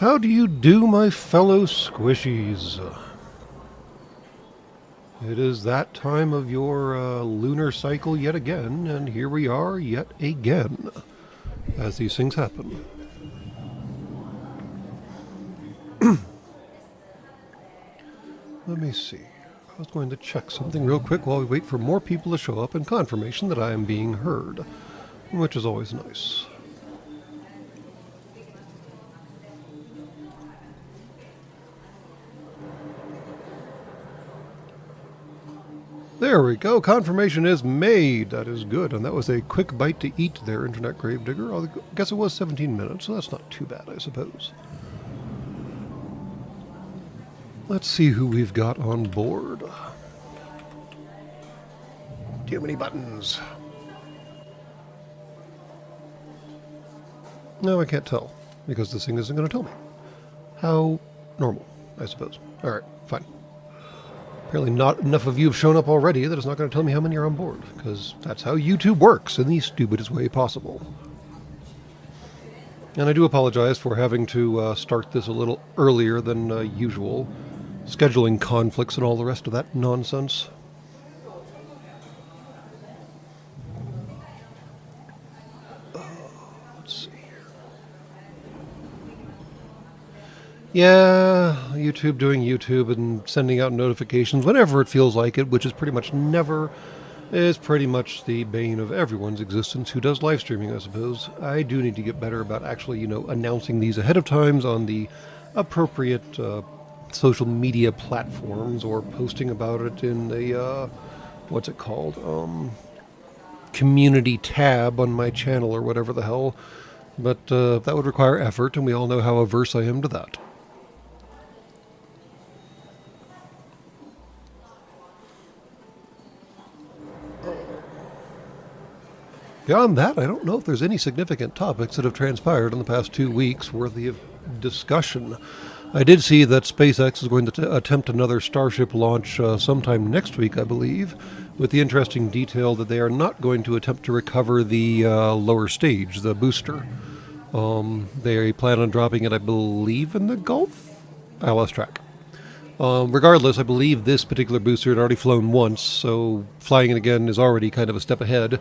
How do you do, my fellow squishies? It is that time of your lunar cycle yet again, and here we are yet again, as these things happen. Let me see. I was going to check something real quick while we wait for more people to show up and confirmation that I am being heard, which is always nice. There we go. Confirmation is made. That is good. And that was a quick bite to eat there, Internet Gravedigger. I guess it was 17 minutes, so that's not too bad, I suppose. Let's see who we've got on board. Too many buttons. No, I can't tell, because this thing isn't going to tell me. How normal, I suppose. All right, fine. Apparently not enough of you have shown up already that it's not going to tell me how many are on board, because that's how YouTube works in the stupidest way possible. And I do apologize for having to start this a little earlier than usual. Scheduling conflicts and all the rest of that nonsense. Let's see here. Yeah, YouTube doing YouTube and sending out notifications whenever it feels like it, which is pretty much never, is pretty much the bane of everyone's existence who does live streaming, I suppose. I do need to get better about actually, announcing these ahead of times on the appropriate social media platforms, or posting about it in the, what's it called, community tab on my channel or whatever the hell. But that would require effort, and we all know how averse I am to that. Beyond that, I don't know if there's any significant topics that have transpired in the past 2 weeks worthy of discussion. I did see that SpaceX is going to attempt another Starship launch sometime next week, I believe, with the interesting detail that they are not going to attempt to recover the lower stage, the booster. They plan on dropping it, I believe, in the Gulf? I lost track. Regardless, I believe this particular booster had already flown once, so flying it again is already kind of a step ahead.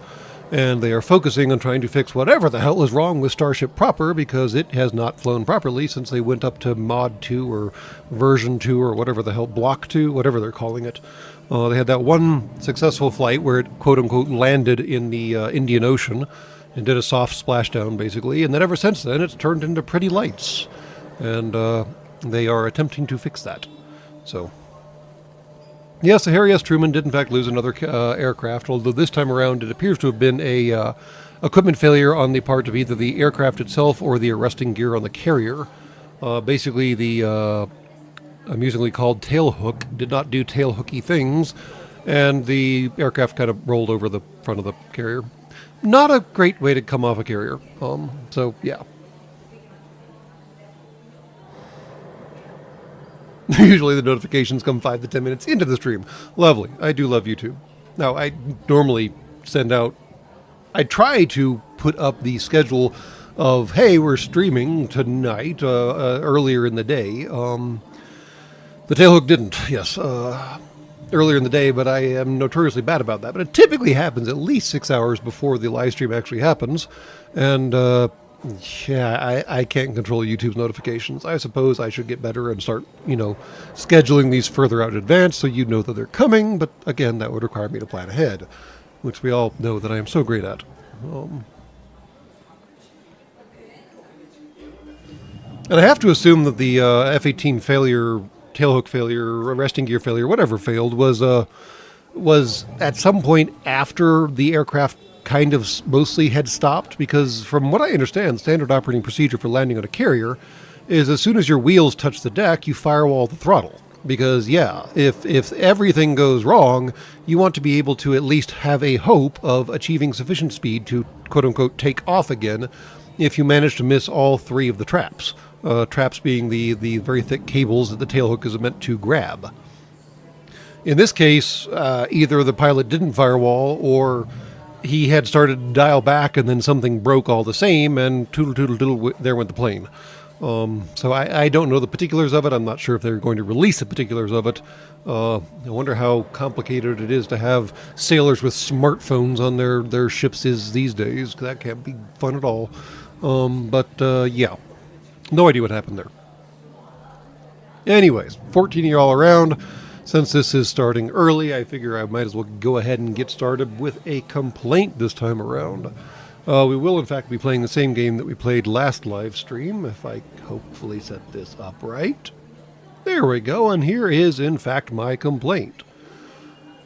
And they are focusing on trying to fix whatever the hell is wrong with Starship proper, because it has not flown properly since they went up to Mod 2 or Version 2 or whatever the hell, Block 2, whatever they're calling it. They had that one successful flight where it quote-unquote landed in the Indian Ocean and did a soft splashdown, basically. And then ever since then, it's turned into pretty lights. And they are attempting to fix that. So, yes, the Harry S. Truman did in fact lose another aircraft, although this time around it appears to have been a equipment failure on the part of either the aircraft itself or the arresting gear on the carrier. Basically, the amusingly called tailhook did not do tailhooky things, and the aircraft kind of rolled over the front of the carrier. Not a great way to come off a carrier. So, yeah. Usually the notifications come 5 to 10 minutes into the stream. Lovely. I do love YouTube. Now, I normally I try to put up the schedule of, hey, we're streaming tonight, earlier in the day. The tailhook didn't, yes, earlier in the day, but I am notoriously bad about that. But it typically happens at least 6 hours before the live stream actually happens. And, yeah, I can't control YouTube's notifications. I suppose I should get better and start, scheduling these further out in advance so you know that they're coming. But again, that would require me to plan ahead, which we all know that I am so great at. And I have to assume that the F-18 failure, tailhook failure, arresting gear failure, whatever failed, was at some point after the aircraft kind of mostly had stopped, because from what I understand, standard operating procedure for landing on a carrier is as soon as your wheels touch the deck, you firewall the throttle. Because, yeah, if everything goes wrong, you want to be able to at least have a hope of achieving sufficient speed to, quote-unquote, take off again if you manage to miss all 3 of the traps. Traps being the very thick cables that the tailhook is meant to grab. In this case, either the pilot didn't firewall, or he had started to dial back and then something broke all the same, and toodle toodle doodle, there went the plane. So I don't know the particulars of it. I'm not sure if they're going to release the particulars of it. I wonder how complicated it is to have sailors with smartphones on their ships these days. That can't be fun at all. Yeah, no idea what happened there. Anyways, 14 all around. Since this is starting early, I figure I might as well go ahead and get started with a complaint this time around. We will, in fact, be playing the same game that we played last live stream, if I hopefully set this up right. There we go, and here is, in fact, my complaint.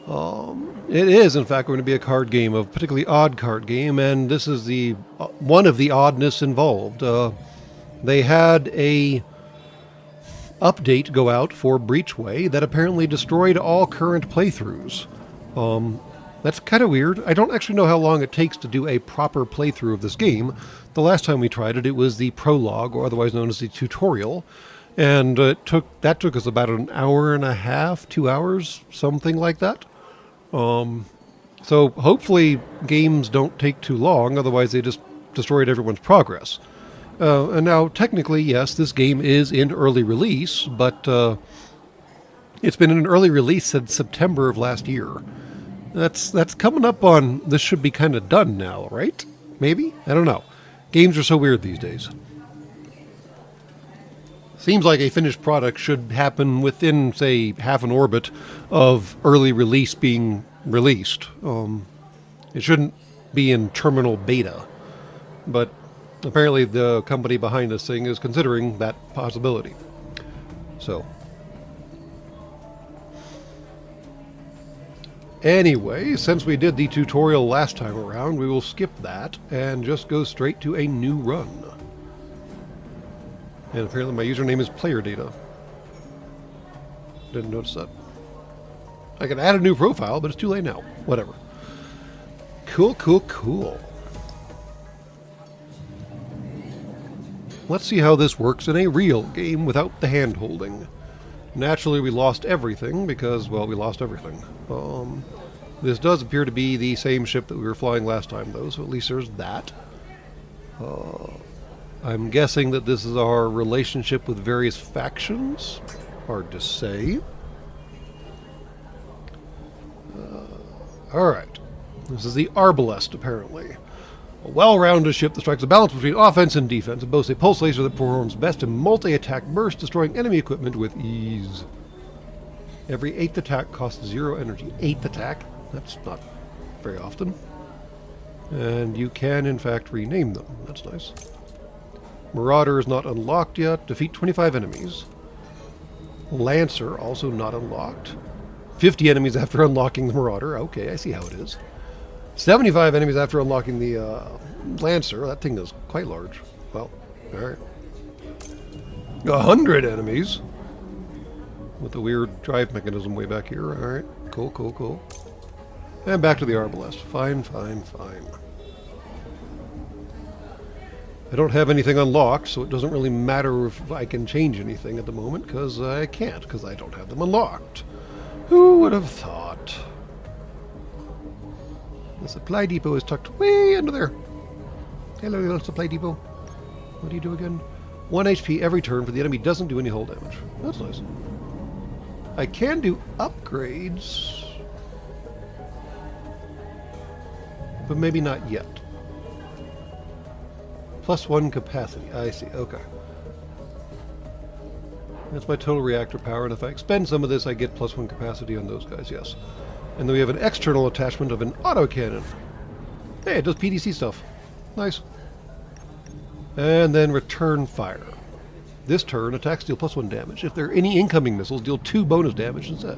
It is, in fact, going to be a card game, a particularly odd card game, and this is the one of the oddness involved. They had a update go out for Breachway that apparently destroyed all current playthroughs. That's kind of weird. I don't actually know how long it takes to do a proper playthrough of this game. The last time we tried it, it was the prologue, or otherwise known as the tutorial, and took us about an hour and a half, 2 hours, something like that. So hopefully games don't take too long, otherwise they just destroyed everyone's progress. And now, technically, yes, this game is in early release, but it's been in early release since September of last year. That's coming up on, this should be kind of done now, right? Maybe? I don't know. Games are so weird these days. Seems like a finished product should happen within, say, half an orbit of early release being released. It shouldn't be in terminal beta, but apparently the company behind this thing is considering that possibility. So, anyway, since we did the tutorial last time around, we will skip that and just go straight to a new run. And apparently my username is player data. Didn't notice that. I can add a new profile, but it's too late now. Whatever. Cool, cool, cool. Let's see how this works in a real game without the hand-holding. Naturally, we lost everything because, well, we lost everything. This does appear to be the same ship that we were flying last time, though, so at least there's that. I'm guessing that this is our relationship with various factions. Hard to say. Alright. This is the Arbalest, apparently. A well-rounded ship that strikes a balance between offense and defense and boasts a pulse laser that performs best in multi-attack bursts, destroying enemy equipment with ease. Every 8th attack costs 0 energy. 8th attack? That's not very often. And you can, in fact, rename them. That's nice. Marauder is not unlocked yet. Defeat 25 enemies. Lancer, also not unlocked. 50 enemies after unlocking the Marauder. Okay, I see how it is. 75 enemies after unlocking the Lancer. That thing is quite large. Well, alright. 100 enemies. With the weird drive mechanism way back here. Alright, cool, cool, cool. And back to the Arbalest. Fine, fine, fine. I don't have anything unlocked, so it doesn't really matter if I can change anything at the moment, because I can't, because I don't have them unlocked. Who would have thought? The supply depot is tucked way under there. Hello, little supply depot. What do you do again? 1 HP every turn for the enemy doesn't do any hull damage. That's nice. I can do upgrades, but maybe not yet. +1 capacity. I see. Okay. That's my total reactor power, and if I expend some of this, I get +1 capacity on those guys, yes. And then we have an external attachment of an autocannon. Hey, it does PDC stuff. Nice. And then return fire. This turn, attacks deal +1 damage. If there are any incoming missiles, deal 2 bonus damage instead.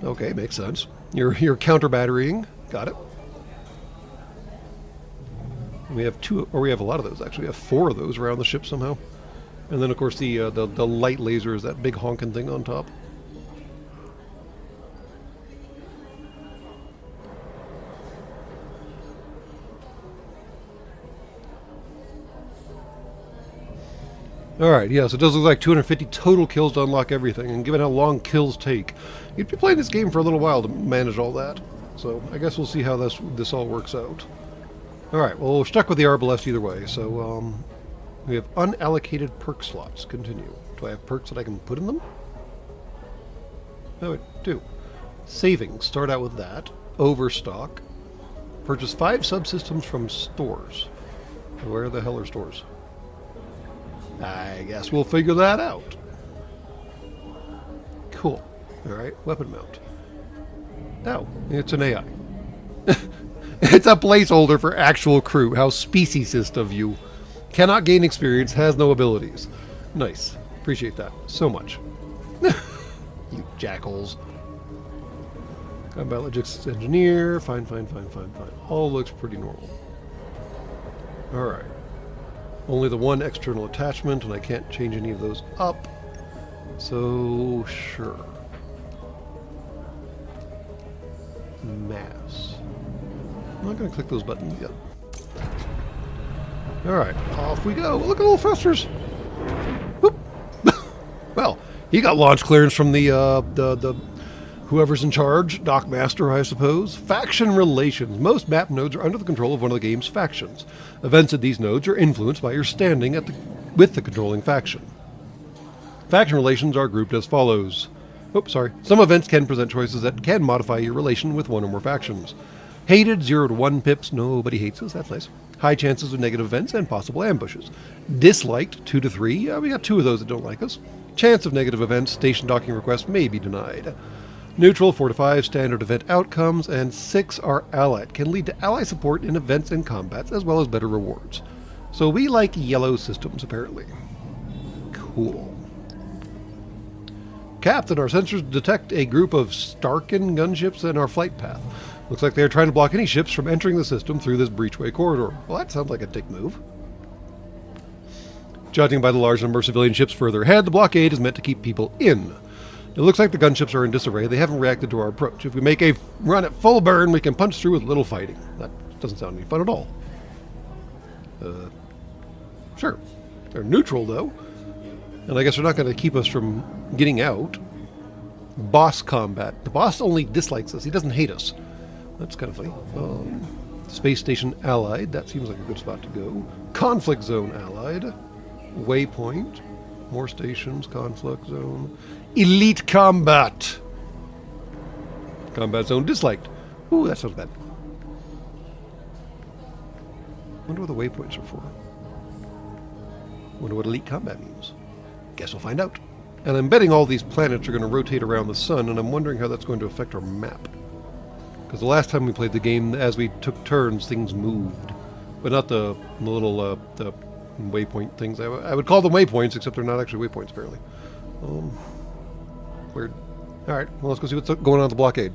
Okay, makes sense. You're counter batterying. Got it. We have we have a lot of those actually. We have 4 of those around the ship somehow. And then of course the light laser is that big honking thing on top. Alright, yes, it does look like 250 total kills to unlock everything, and given how long kills take, you'd be playing this game for a little while to manage all that. So I guess we'll see how this all works out. Alright, well, we're stuck with the Arbalest either way, so We have unallocated perk slots. Continue. Do I have perks that I can put in them? Oh, I do. Savings. Start out with that. Overstock. Purchase 5 subsystems from stores. Where the hell are stores? I guess we'll figure that out. Cool. Alright, weapon mount. Oh, it's an AI. It's a placeholder for actual crew. How speciesist of you. Cannot gain experience, has no abilities. Nice. Appreciate that so much. You jackals. Combat logistics engineer. Fine. All looks pretty normal. Alright. Only the one external attachment, and I can't change any of those up. So, sure. Mass. I'm not going to click those buttons yet. Alright, off we go. Look at little thrusters. Whoop. Well, he got launch clearance from the whoever's in charge, Dockmaster, I suppose. Faction relations. Most map nodes are under the control of one of the game's factions. Events at these nodes are influenced by your standing with the controlling faction. Faction relations are grouped as follows. Some events can present choices that can modify your relation with one or more factions. Hated, 0 to 1 pips. Nobody hates us. That's nice. High chances of negative events and possible ambushes. Disliked, 2 to 3. We got 2 of those that don't like us. Chance of negative events. Station docking request may be denied. Neutral, 4 to 5. Standard event outcomes. And 6 are allied. Can lead to ally support in events and combats, as well as better rewards. So we like yellow systems, apparently. Cool. Captain, our sensors detect a group of Starkin gunships in our flight path. Looks like they are trying to block any ships from entering the system through this breachway corridor. Well, that sounds like a dick move. Judging by the large number of civilian ships further ahead, the blockade is meant to keep people in. It looks like the gunships are in disarray. They haven't reacted to our approach. If we make a run at full burn, we can punch through with little fighting. That doesn't sound any fun at all. Sure. They're neutral, though. And I guess they're not going to keep us from getting out. Boss combat. The boss only dislikes us. He doesn't hate us. That's kind of funny. Space station allied. That seems like a good spot to go. Conflict zone allied. Waypoint. More stations. Conflict zone. Elite combat. Combat zone disliked. Ooh, that sounds bad. Wonder what the waypoints are for. Wonder what elite combat means. Guess we'll find out. And I'm betting all these planets are going to rotate around the sun, and I'm wondering how that's going to affect our map. Because the last time we played the game, as we took turns, things moved. But not the little the waypoint things. I would call them waypoints, except they're not actually waypoints, apparently. Weird. Alright, well, let's go see what's going on at the blockade.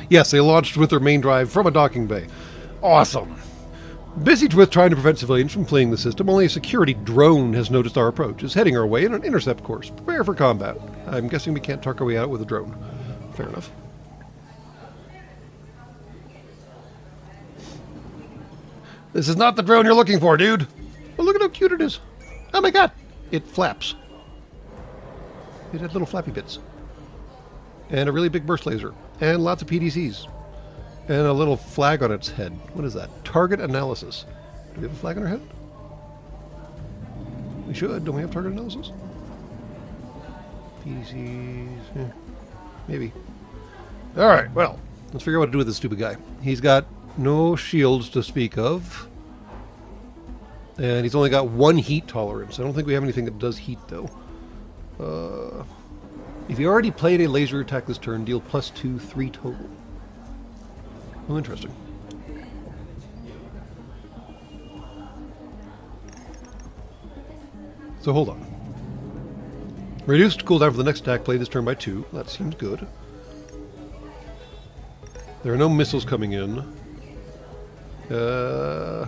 Yes, they launched with their main drive from a docking bay. Awesome. Busied with trying to prevent civilians from fleeing the system, only a security drone has noticed our approach, is heading our way in an intercept course. Prepare for combat. I'm guessing we can't tuck our way out with a drone. Fair enough. This is not the drone you're looking for, dude. Oh, look at how cute it is. Oh my god. It flaps. It had little flappy bits. And a really big burst laser. And lots of PDCs. And a little flag on its head. What is that? Target analysis. Do we have a flag on our head? We should. Don't we have target analysis? PDCs. Yeah. Maybe. Alright, well. Let's figure out what to do with this stupid guy. He's got no shields to speak of. And he's only got 1 heat tolerance. I don't think we have anything that does heat, though. If you already played a laser attack this turn, deal +2, 3 total. Oh, interesting. So hold on. Reduced cooldown for the next attack played this turn by 2. That seems good. There are no missiles coming in. So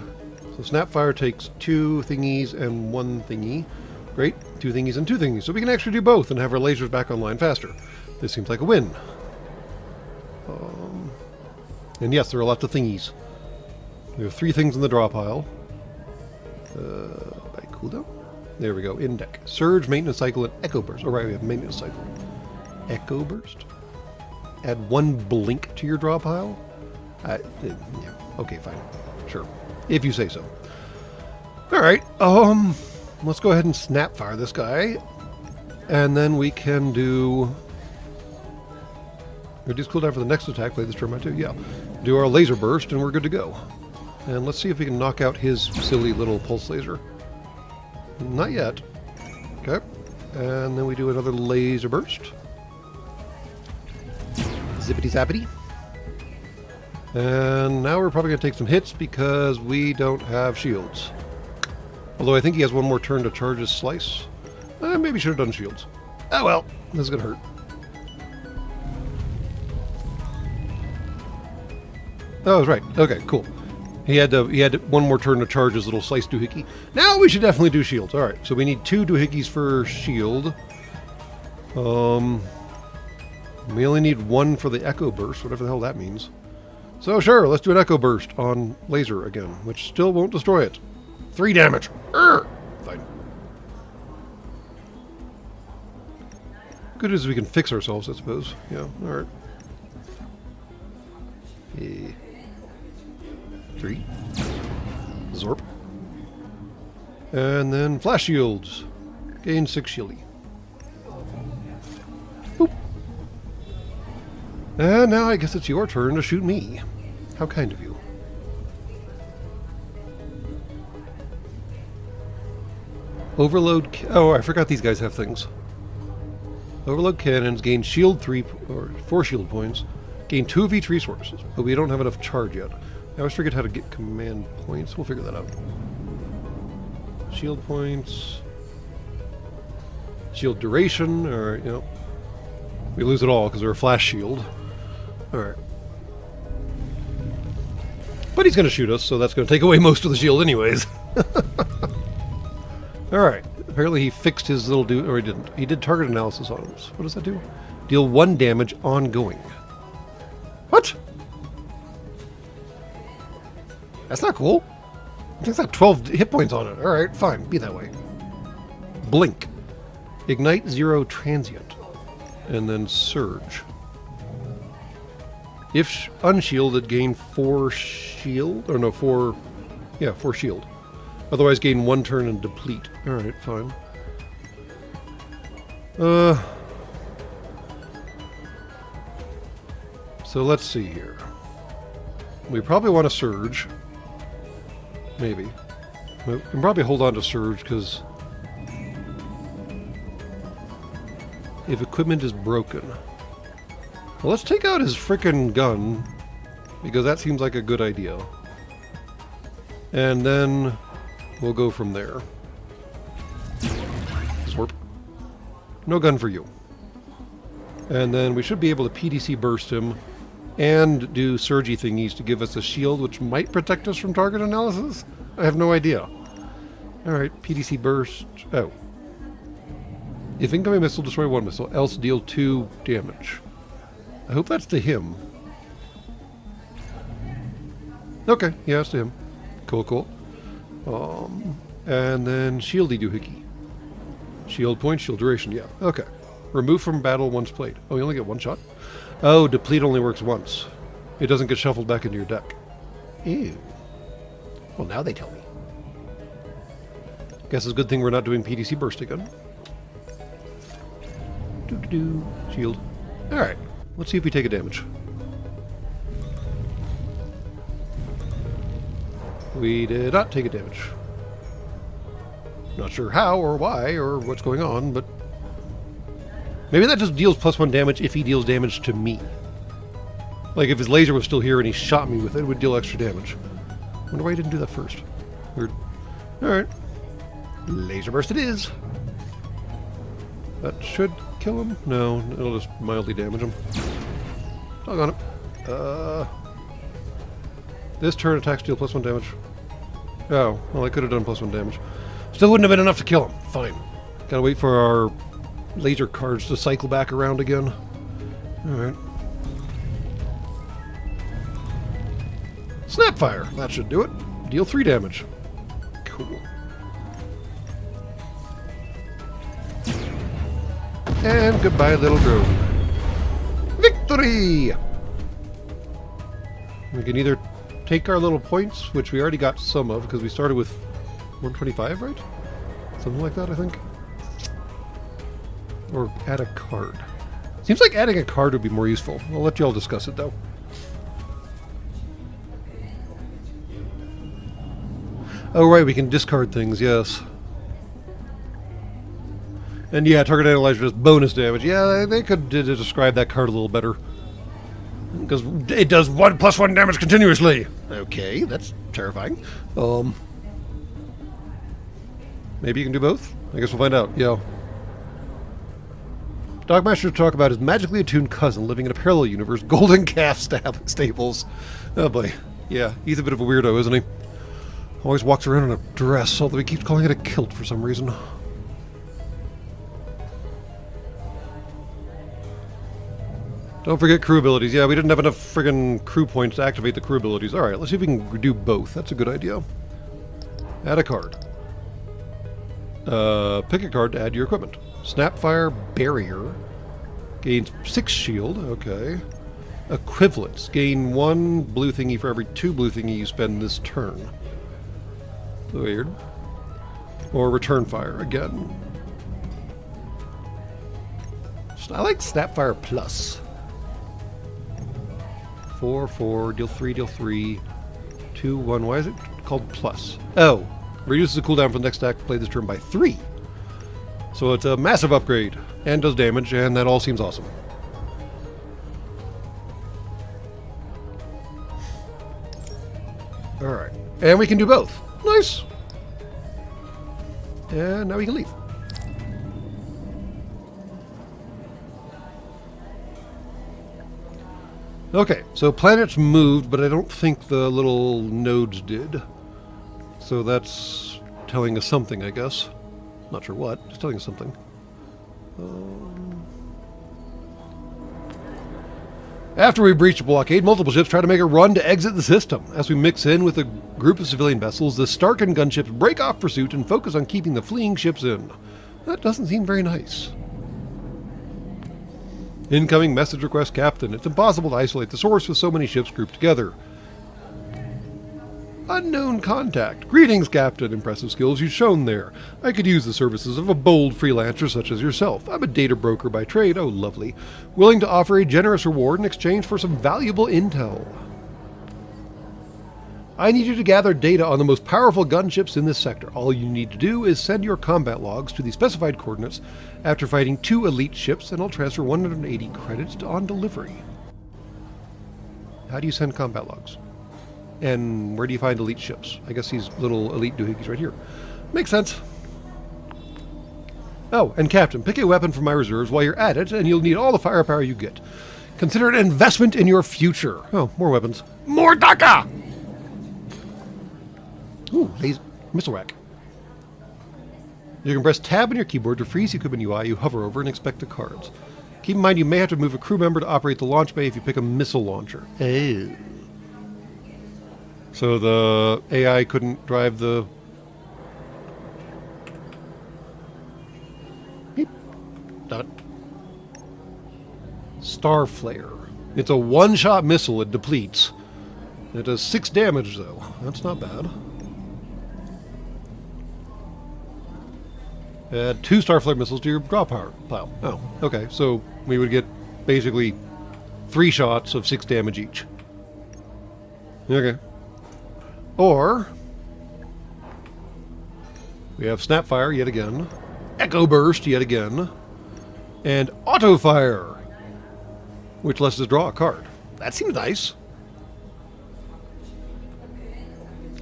Snapfire takes 2 thingies and 1 thingy. Great. 2 thingies and 2 thingies. So we can actually do both and have our lasers back online faster. This seems like a win. And yes, there are lots of thingies. We have 3 things in the draw pile. By cooldown? There we go. In deck. Surge, maintenance cycle, and echo burst. Oh, right, we have maintenance cycle. Echo burst? Add 1 blink to your draw pile? Yeah, okay, fine. Sure. If you say so. Alright, let's go ahead and snap fire this guy. And then we can do... reduce cooldown for the next attack, play this turn by 2, yeah. Do our laser burst and we're good to go. And let's see if we can knock out his silly little pulse laser. Not yet. Okay. And then we do another laser burst. Zippity zappity. And now we're probably going to take some hits because we don't have shields. Although I think he has 1 more turn to charge his slice. Maybe should have done shields. Oh well, this is going to hurt. Oh, that's right. Okay, cool. He had 1 more turn to charge his little slice doohickey. Now we should definitely do shields. All right, so we need 2 doohickeys for shield. We only need 1 for the echo burst, whatever the hell that means. So sure, let's do an echo burst on laser again, which still won't destroy it. 3 damage. Fine. Good as we can fix ourselves, I suppose. Yeah. All right. 3. Zorp. And then flash shields. Gain 6 shieldy. Boop. And now I guess it's your turn to shoot me. How kind of you. Overload... oh, I forgot these guys have things. Overload cannons. Gain shield 3... or 4 shield points. Gain 2 of each resources. But we don't have enough charge yet. I always forget how to get command points. We'll figure that out. Shield points. Shield duration. Alright, you know. We lose it all because we're a flash shield. Alright. But he's going to shoot us, so that's going to take away most of the shield anyways. Alright. Apparently he fixed his little dude, or he didn't. He did target analysis on him. What does that do? Deal 1 damage ongoing. What? That's not cool. It's got 12 hit points on it. Alright, fine. Be that way. Blink. Ignite 0 transient. And then surge. If unshielded, gain 4 shield. Or no, 4... yeah, 4 shield. Otherwise, gain 1 turn and deplete. Alright, fine. So let's see here. We probably want to surge. Maybe. We can probably hold on to surge because if equipment is broken. Well, let's take out his frickin' gun because that seems like a good idea. And then we'll go from there. Swarp. No gun for you. And then we should be able to PDC burst him and do surgy thingies to give us a shield which might protect us from target analysis? I have no idea. Alright, PDC burst. Oh. If incoming missile, destroy 1 missile, else deal 2 damage. I hope that's to him. Okay, yeah, it's to him. Cool, cool. And then shieldy doohickey. Shield point, shield duration, yeah. Okay. Remove from battle once played. Oh, you only get 1 shot? Oh, deplete only works once. It doesn't get shuffled back into your deck. Ew. Well, now they tell me. Guess it's a good thing we're not doing PDC burst again. Doo-doo-doo. Shield. Alright. Let's see if we take a damage. We did not take a damage. Not sure how or why or what's going on, but maybe that just deals +1 damage if he deals damage to me. Like if his laser was still here and he shot me with it, it would deal extra damage. Wonder why he didn't do that first. Weird. Alright. Laser burst it is. That should kill him? No, it'll just mildly damage him. Doggone it. This turn attacks deal +1 damage. Oh, well I could have done +1 damage. Still wouldn't have been enough to kill him. Fine. Gotta wait for our laser cards to cycle back around again. Alright. Snapfire! That should do it. Deal 3 damage. Cool. And goodbye, little drone. Vic! victory! We can either take our little points, which we already got some of, because we started with 125, right? Something like that, I think. Or add a card. Seems like adding a card would be more useful. I'll let you all discuss it, though. Oh, right, we can discard things, yes. And yeah, target analyzer does bonus damage. Yeah, they could describe that card a little better. Because it does 1+1 damage continuously. Okay, that's terrifying. Maybe you can do both? I guess we'll find out, yeah. Dogmaster talk about his magically attuned cousin living in a parallel universe, Golden Calf Stables. Oh boy. Yeah, he's a bit of a weirdo, isn't he? Always walks around in a dress, although he keeps calling it a kilt for some reason. Don't forget crew abilities. Yeah, we didn't have enough friggin' crew points to activate the crew abilities. Alright, let's see if we can do both. That's a good idea. Add a card. Pick a card to add to your equipment. Snapfire Barrier. Gains 6 shield. Okay. Equivalents. Gain 1 blue thingy for every 2 blue thingy you spend this turn. Weird. Or return fire again. I like Snapfire Plus. 4, deal 3, deal 3. 2, 1. Why is it called Plus? Oh. Reduces the cooldown for the next attack play this turn by 3. So it's a massive upgrade. And does damage, and that all seems awesome. Alright. And we can do both. Nice! And now we can leave. Okay, so planets moved, but I don't think the little nodes did. So that's telling us something, I guess. Not sure what, just telling us something. After we breach the blockade, multiple ships try to make a run to exit the system. As we mix in with a group of civilian vessels, the Starkin gunships break off pursuit and focus on keeping the fleeing ships in. That doesn't seem very nice. Incoming message request, Captain. It's impossible to isolate the source with so many ships grouped together. Unknown contact. Greetings, Captain. Impressive skills you've shown there. I could use the services of a bold freelancer such as yourself. I'm a data broker by trade. Oh, lovely. Willing to offer a generous reward in exchange for some valuable intel. I need you to gather data on the most powerful gunships in this sector. All you need to do is send your combat logs to the specified coordinates after fighting 2 elite ships, and I'll transfer 180 credits on delivery. How do you send combat logs? And where do you find elite ships? I guess these little elite doohickeys right here. Makes sense. Oh, and Captain, pick a weapon from my reserves while you're at it, and you'll need all the firepower you get. Consider it an investment in your future. Oh, more weapons. More DACA! Ooh, missile rack. You can press tab on your keyboard to freeze the equipment UI you hover over and inspect the cards. Keep in mind you may have to move a crew member to operate the launch bay if you pick a missile launcher. Oh. So the AI couldn't drive the... Beep. Dot. Starflare. It's a one-shot missile. It depletes. It does 6 damage, though. That's not bad. Add 2 Starflare missiles to your draw power pile. Oh, okay. So we would get basically 3 shots of 6 damage each. Okay. Or we have Snapfire yet again, Echo Burst yet again, and Auto Fire, which lets us draw a card. That seems nice.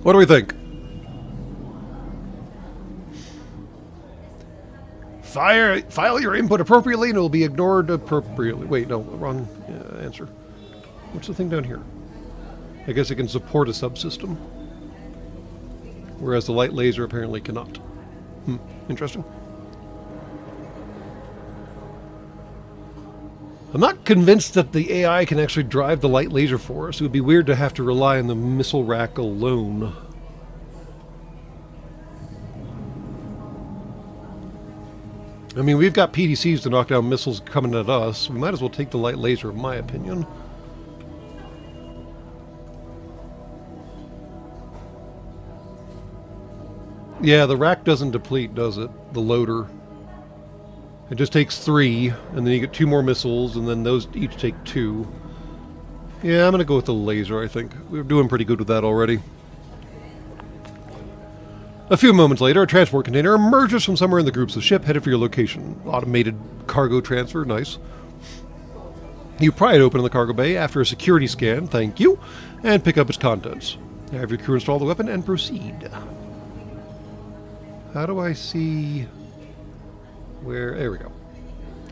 What do we think? File your input appropriately and it will be ignored appropriately. Wait, no, wrong answer. What's the thing down here? I guess it can support a subsystem, whereas the light laser apparently cannot. Interesting. I'm not convinced that the AI can actually drive the light laser for us. It would be weird to have to rely on the missile rack alone. I mean, we've got PDCs to knock down missiles coming at us. We might as well take the light laser, in my opinion. Yeah, the rack doesn't deplete, does it? The loader. It just takes 3, and then you get 2 more missiles, and then those each take 2. Yeah, I'm going to go with the laser, I think. We're doing pretty good with that already. A few moments later, a transport container emerges from somewhere in the groups of ship, headed for your location. Automated cargo transfer, nice. You pry it open in the cargo bay after a security scan, thank you, and pick up its contents. Have your crew install the weapon and proceed. How do I see where... There we go.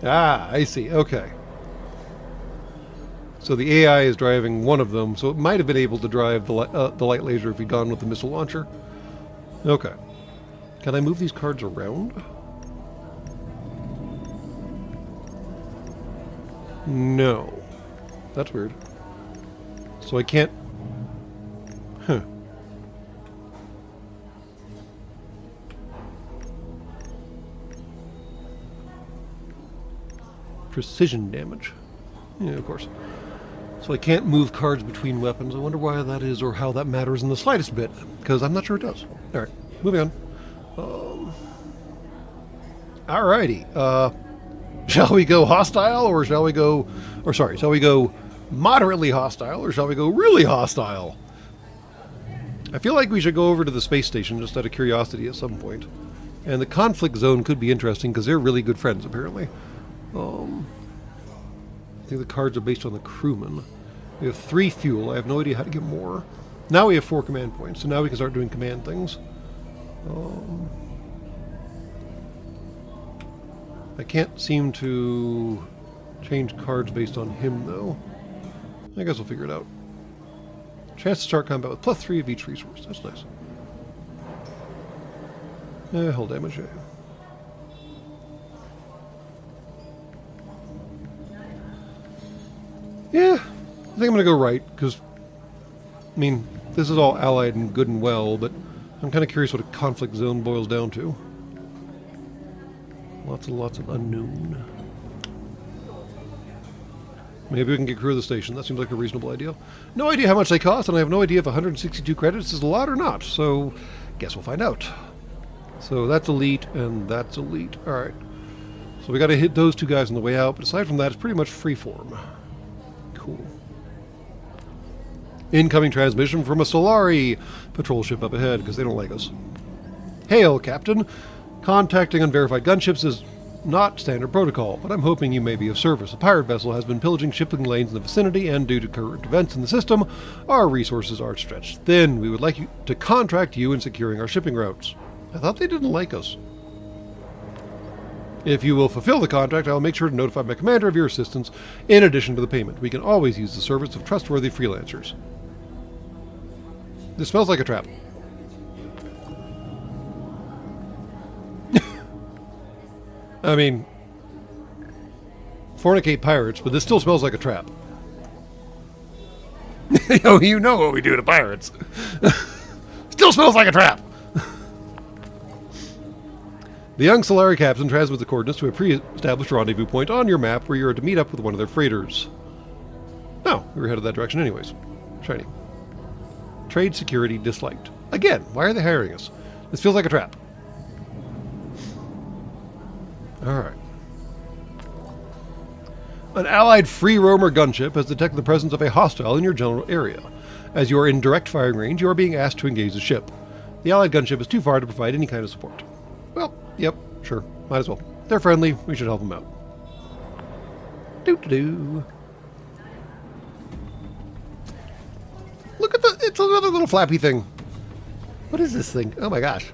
Ah, I see. Okay. So the AI is driving one of them, so it might have been able to drive the light laser if he'd gone with the missile launcher. Okay. Can I move these cards around? No. That's weird. So I can't... Huh. Precision damage. Yeah, of course. So I can't move cards between weapons. I wonder why that is or how that matters in the slightest bit, because I'm not sure it does. Alright, moving on. Alrighty. Shall we go hostile, or shall we go... Or sorry, shall we go moderately hostile, or shall we go really hostile? I feel like we should go over to the space station just out of curiosity at some point. And the conflict zone could be interesting, because they're really good friends, apparently. I think the cards are based on the crewman. We have 3 fuel. I have no idea how to get more. Now we have 4 command points, so now we can start doing command things. I can't seem to change cards based on him, though. I guess we'll figure it out. Chance to start combat with +3 of each resource. That's nice. Hull damage, yeah. Yeah, I think I'm going to go right, because, I mean, this is all allied and good and well, but I'm kind of curious what a conflict zone boils down to. Lots and lots of unknown. Maybe we can get crew of the station. That seems like a reasonable idea. No idea how much they cost, and I have no idea if 162 credits is a lot or not, so guess we'll find out. So that's elite, and that's elite. Alright. So we got to hit those 2 guys on the way out, but aside from that, it's pretty much freeform. Cool. Incoming transmission from a Solari patrol ship up ahead, because they don't like us. Hail, Captain. Contacting unverified gunships is not standard protocol, but I'm hoping you may be of service. A pirate vessel has been pillaging shipping lanes in the vicinity, and due to current events in the system, our resources are stretched thin. We would like you to contract you in securing our shipping routes. I thought they didn't like us. If you will fulfill the contract, I will make sure to notify my commander of your assistance in addition to the payment. We can always use the service of trustworthy freelancers. This smells like a trap. I mean, fornicate pirates, but this still smells like a trap. Oh, you know what we do to pirates. Still smells like a trap. The young Solari captain transmits the coordinates to a pre-established rendezvous point on your map where you are to meet up with one of their freighters. Oh, we were headed that direction anyways. Shiny. Trade security disliked. Again, why are they hiring us? This feels like a trap. Alright. An allied free roamer gunship has detected the presence of a hostile in your general area. As you are in direct firing range, you are being asked to engage the ship. The allied gunship is too far to provide any kind of support. Well, yep, sure. Might as well. They're friendly. We should help them out. Doo-doo-doo. Look at the... It's another little flappy thing. What is this thing? Oh my gosh.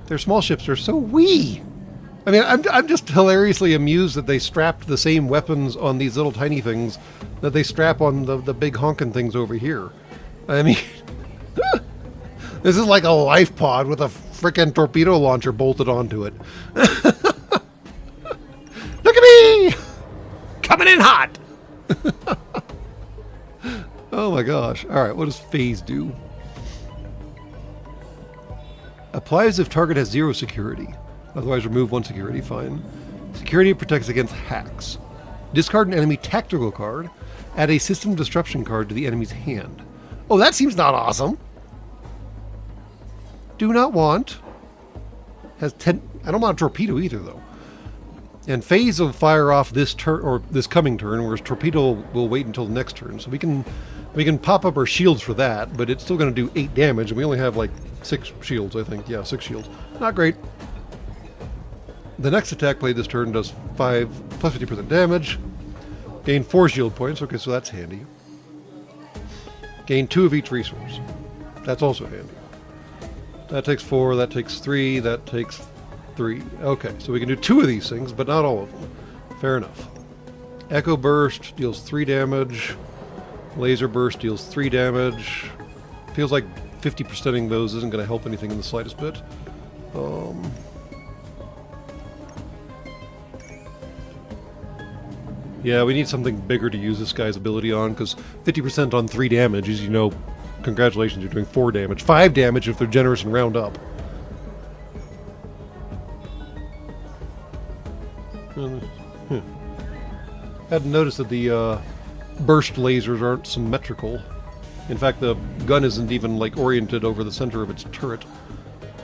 Their small ships are so wee. I mean, I'm just hilariously amused that they strapped the same weapons on these little tiny things that they strap on the big honking things over here. I mean... This is like a life pod with a frickin' torpedo launcher bolted onto it. Look at me! Coming in hot! Oh my gosh. Alright, what does phase do? Applies if target has 0 security. Otherwise, remove one security. Fine. Security protects against hacks. Discard an enemy tactical card. Add a system disruption card to the enemy's hand. Oh, that seems not awesome. Do not want. Has 10. I don't want a torpedo either, though. And phase will fire off this turn or this coming turn, whereas torpedo will wait until the next turn. So we can pop up our shields for that, but it's still going to do 8 damage, and we only have like 6 shields, I think. Yeah, 6 shields. Not great. The next attack played this turn does 5 plus 50% damage. Gain 4 shield points. Okay, so that's handy. Gain 2 of each resource. That's also handy. That takes 4, that takes 3, that takes 3. Okay, so we can do 2 of these things, but not all of them. Fair enough. Echo Burst deals 3 damage. Laser Burst deals 3 damage. Feels like 50%ing those isn't going to help anything in the slightest bit. Yeah, we need something bigger to use this guy's ability on, because 50% on 3 damage is, you know, congratulations, you're doing 4 damage. 5 damage if they're generous and round up. Hadn't noticed that the burst lasers aren't symmetrical. In fact, the gun isn't even, like, oriented over the center of its turret.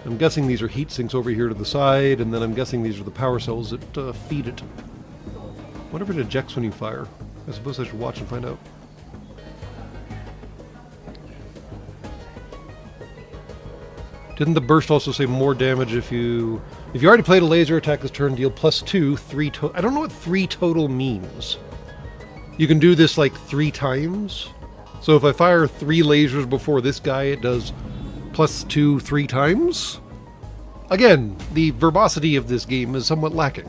I'm guessing these are heat sinks over here to the side, and then I'm guessing these are the power cells that feed it. What if it ejects when you fire? I suppose I should watch and find out. Didn't the burst also say more damage if you already played a laser attack this turn, deal +2, 3 total. I don't know what 3 total means. You can do this like 3 times. So if I fire 3 lasers before this guy, it does +2 3 times. Again, the verbosity of this game is somewhat lacking.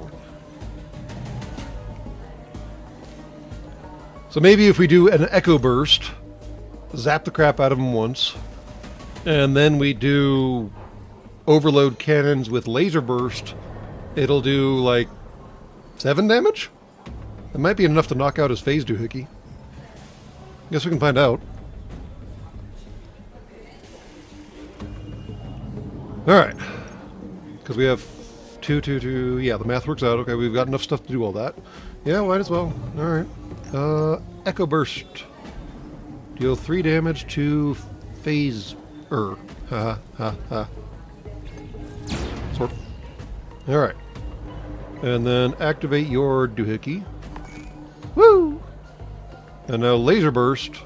So maybe if we do an Echo Burst, zap the crap out of him once, and then we do Overload Cannons with Laser Burst, it'll do like 7 damage? That might be enough to knock out his phase doohickey. Guess we can find out. Alright. Because we have 2. Yeah, the math works out. Okay, we've got enough stuff to do all that. Yeah, might as well. Alright. Echo Burst. Deal 3 damage to phase. Ha ha ha. Sort. Alright. And then activate your doohickey. Woo! And now Laser Burst.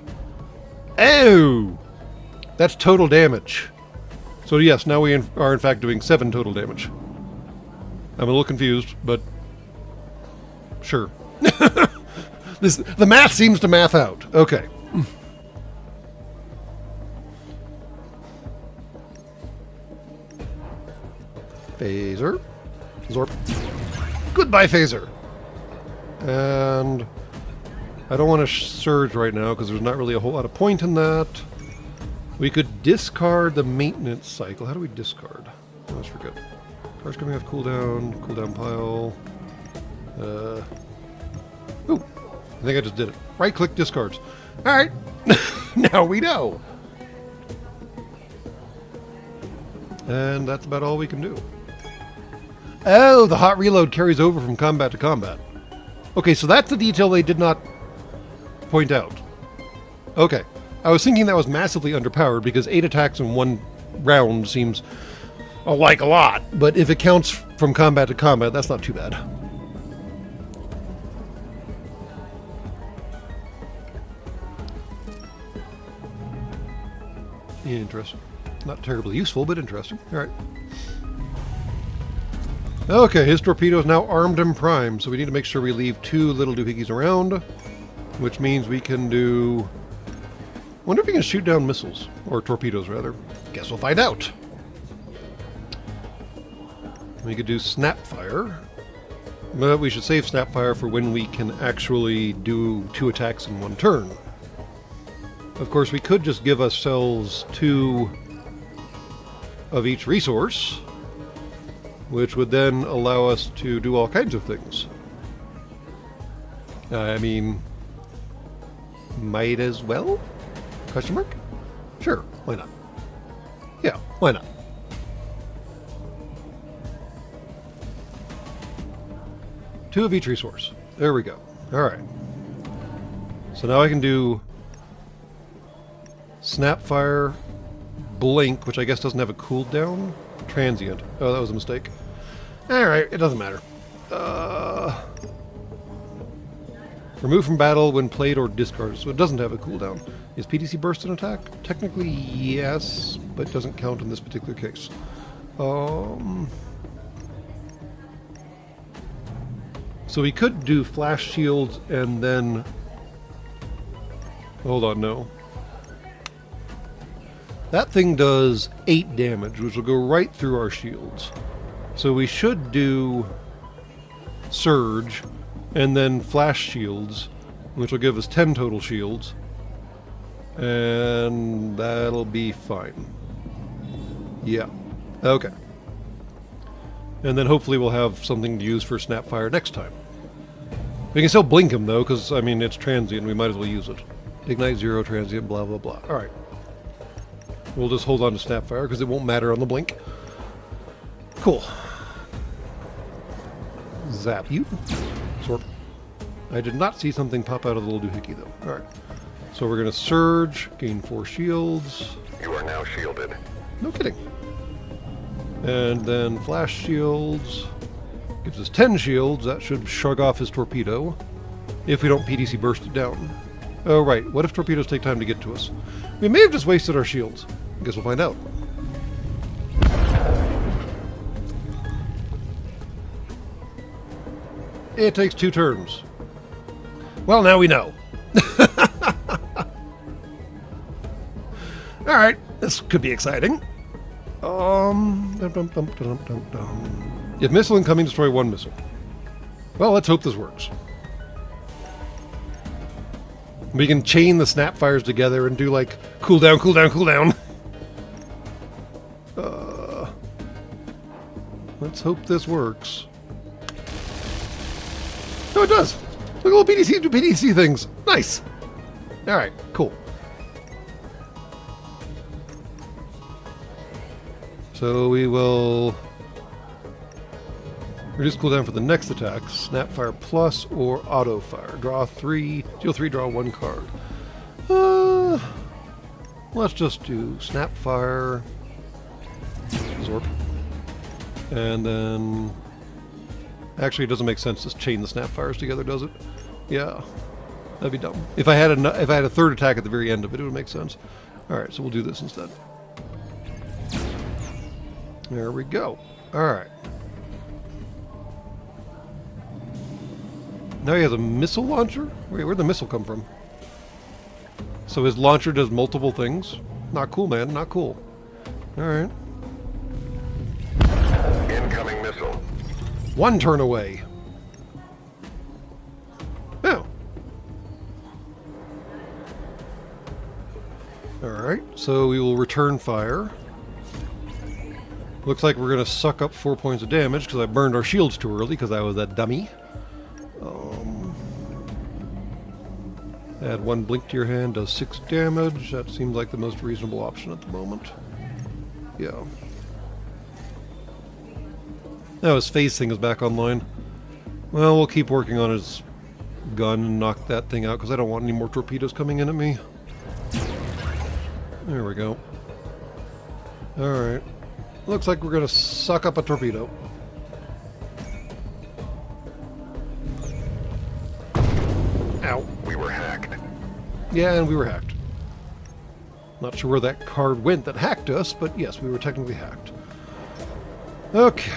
Oh! That's total damage. So yes, now we are in fact doing 7 total damage. I'm a little confused, but sure. The math seems to math out. Okay. Phaser. Zorp. Goodbye, Phaser. And I don't want to surge right now because there's not really a whole lot of point in that. We could discard the maintenance cycle. How do we discard? I always forget. Cards coming off cooldown pile. Ooh, I think I just did it. Right-click discards. All right, now we know. And that's about all we can do. Oh, the hot reload carries over from combat to combat. Okay, so that's the detail they did not point out. Okay, I was thinking that was massively underpowered because 8 attacks in 1 round seems like a lot, but if it counts from combat to combat, that's not too bad. Interesting. Not terribly useful, but interesting. Alright. Okay, his torpedo is now armed and primed, so we need to make sure we leave 2 little doohickeys around, which means we can do... I wonder if we can shoot down missiles, or torpedoes rather. Guess we'll find out. We could do Snapfire, but we should save Snapfire for when we can actually do 2 attacks in 1 turn. Of course, we could just give ourselves 2 of each resource, which would then allow us to do all kinds of things. I mean, might as well? Question mark? Sure, why not? Yeah, why not? 2 of each resource. There we go. Alright. So now I can do Snapfire, Blink, which I guess doesn't have a cooldown. Transient. Oh, that was a mistake. Alright, it doesn't matter. Remove from battle when played or discarded, so it doesn't have a cooldown. Is PTC Burst an attack? Technically, yes, but doesn't count in this particular case. So we could do Flash Shields and then... Hold on, no. That thing does 8 damage, which will go right through our shields. So we should do Surge and then Flash Shields, which will give us 10 total shields. And that'll be fine. Yeah. Okay. And then hopefully we'll have something to use for Snapfire next time. We can still blink him though, because, I mean, it's transient. We might as well use it. Ignite 0, transient, blah, blah, blah. Alright. We'll just hold on to Snapfire, because it won't matter on the blink. Cool. Zap you. Sort. I did not see something pop out of the little doohickey, though. Alright. So we're going to Surge, gain 4 shields. You are now shielded. No kidding. And then Flash Shields. Gives us 10 shields. That should shrug off his torpedo. If we don't PDC burst it down. Oh, right. What if torpedoes take time to get to us? We may have just wasted our shields. I guess we'll find out. It takes 2 turns. Well, now we know. Alright, this could be exciting. If missile incoming, destroy 1 missile. Well, let's hope this works. We can chain the Snapfires together and do like cooldown, cooldown, cooldown. Let's hope this works. Oh, it does. Look at all PDC do PDC things. Nice. All right, cool. So we will reduce cooldown for the next attack. Snapfire Plus or Auto Fire. Draw 3, deal 3, draw 1 card. Let's just do Snapfire. Absorb. And then... Actually, it doesn't make sense to chain the Snapfires together, does it? Yeah. That'd be dumb. If I had a third attack at the very end of it, it would make sense. Alright, so we'll do this instead. There we go. Alright. Now he has a missile launcher? Wait, where'd the missile come from? So his launcher does multiple things? Not cool, man. Not cool. Alright. Incoming missile. 1 turn away. Oh. Alright, so we will return fire. Looks like we're going to suck up 4 points of damage because I burned our shields too early because I was a dummy. Add 1 blink to your hand, does 6 damage. That seems like the most reasonable option at the moment. Yeah. Now his phase thing is back online. Well, we'll keep working on his gun and knock that thing out because I don't want any more torpedoes coming in at me. There we go. Alright. Looks like we're going to suck up a torpedo. Ow. We were hacked. Yeah, and we were hacked. Not sure where that card went that hacked us, but yes, we were technically hacked. Okay.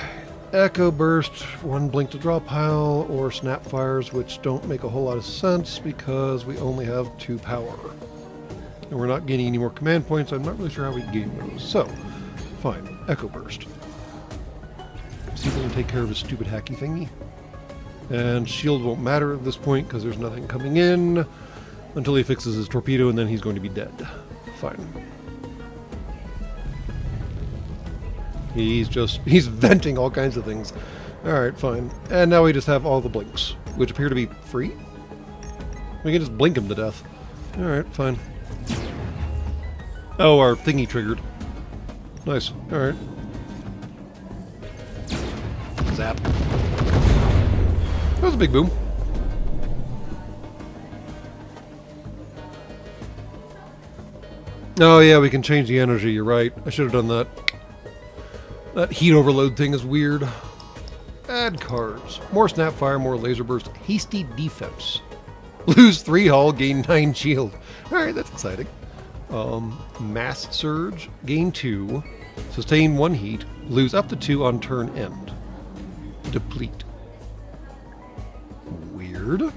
Echo Burst, 1 blink to draw pile, or Snapfires, which don't make a whole lot of sense because we only have 2 power. And we're not gaining any more command points. I'm not really sure how we gain those. So, fine. Echo Burst. See if we can take care of his stupid hacky thingy. And shield won't matter at this point because there's nothing coming in until he fixes his torpedo, and then he's going to be dead. Fine. He's venting all kinds of things. Alright, fine. And now we just have all the blinks, which appear to be free. We can just blink him to death. Alright, fine. Oh, our thingy triggered. Nice. Alright. Zap. That was a big boom. Oh yeah, we can change the energy, you're right. I should have done that. That heat overload thing is weird. Add cards. More snapfire, more laser burst, hasty defense. Lose 3 hull, gain 9 shield. Alright, that's exciting. Mass surge, gain 2. Sustain 1 heat. Lose up to 2 on turn end. Deplete. Weird.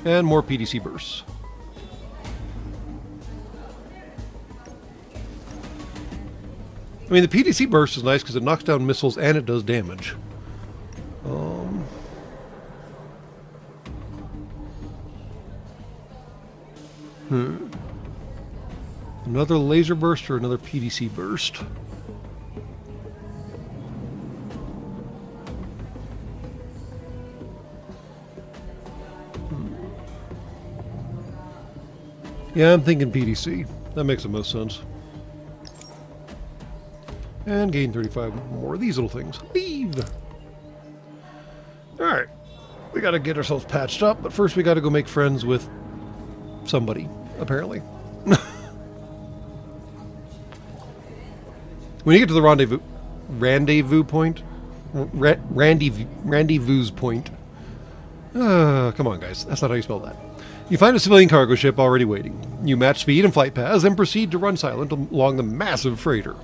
And more PDC bursts. I mean, the PDC burst is nice because it knocks down missiles and it does damage. Another laser burst or another PDC burst? Yeah, I'm thinking PDC. That makes the most sense. And gain 35 more of these little things. Leave! Alright. We gotta get ourselves patched up, but first we gotta go make friends with somebody, apparently. When you get to the rendezvous point? Rendezvous point. Come on, guys. That's not how you spell that. You find a civilian cargo ship already waiting. You match speed and flight paths and proceed to run silent along the massive freighter.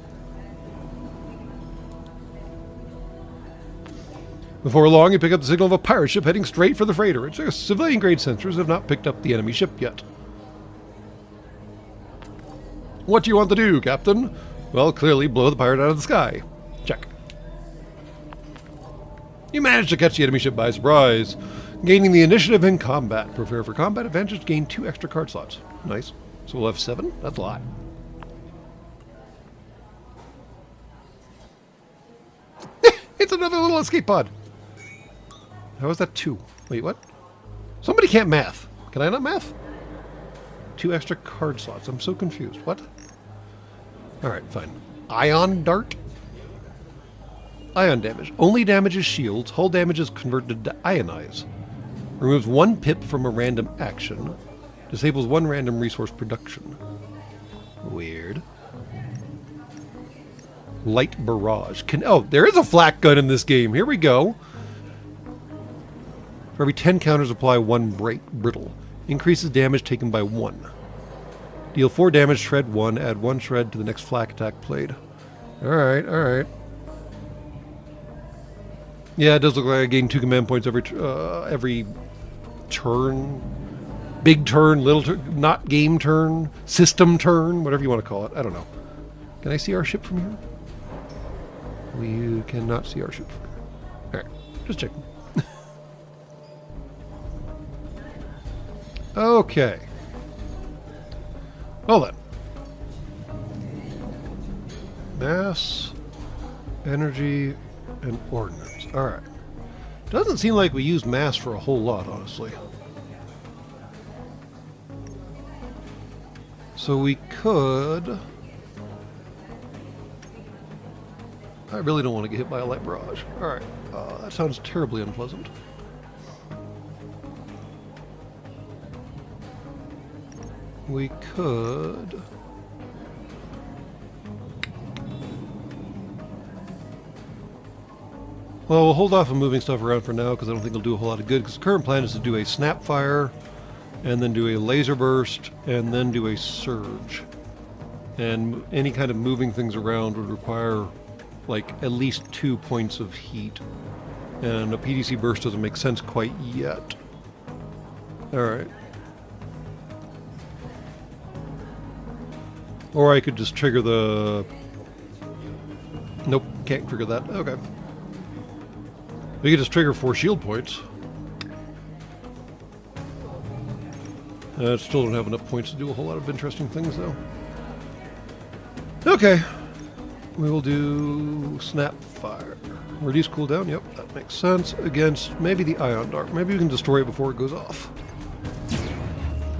Before long, you pick up the signal of a pirate ship heading straight for the freighter. Its civilian-grade sensors have not picked up the enemy ship yet. What do you want to do, Captain? Well, clearly blow the pirate out of the sky. Check. You managed to catch the enemy ship by surprise, gaining the initiative in combat. Prepare for combat advantage, gain 2 extra card slots. Nice. So we'll have 7? That's a lot. It's another little escape pod. How is that 2? Wait, what? Somebody can't math. Can I not math? 2 extra card slots. I'm so confused. What? Alright, fine. Ion dart? Ion damage. Only damages shields. Hull damage is converted to ionize. Removes 1 pip from a random action. Disables 1 random resource production. Weird. Light barrage. Oh, there is a flak gun in this game. Here we go. For every 10 counters, apply 1 brittle. Increases damage taken by 1. Deal 4 damage, shred 1, add 1 shred to the next flak attack played. Alright, alright. Yeah, it does look like I gain 2 command points every turn. Big turn, little turn, not game turn, system turn, whatever you want to call it. I don't know. Can I see our ship from here? We cannot see our ship from here. Alright, just checking. Okay. Well then. Mass, energy, and ordnance. Alright. Doesn't seem like we use mass for a whole lot, honestly. So we could... I really don't want to get hit by a light barrage. Alright. That sounds terribly unpleasant. We could... Well, we'll hold off on moving stuff around for now because I don't think it'll do a whole lot of good, because the current plan is to do a snap fire and then do a laser burst and then do a surge. And any kind of moving things around would require like at least 2 points of heat. And a PDC burst doesn't make sense quite yet. Alright. Or I could just trigger the... Nope, can't trigger that. Okay. We could just trigger 4 shield points. Still don't have enough points to do a whole lot of interesting things, though. Okay. We will do Snap Fire. Reduce cooldown, yep, that makes sense. Against maybe the Ion Dart. Maybe we can destroy it before it goes off.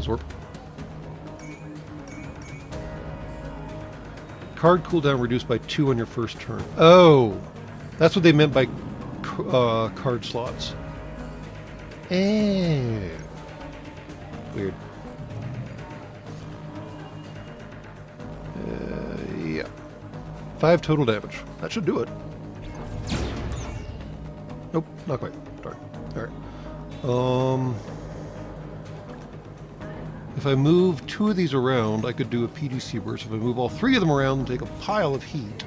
Zorp. Card cooldown reduced by 2 on your first turn. Oh! That's what they meant by card slots. Weird. 5 total damage. That should do it. Nope, not quite. Darn. Alright. If I move 2 of these around, I could do a PDC burst. If I move all 3 of them around and take a pile of heat.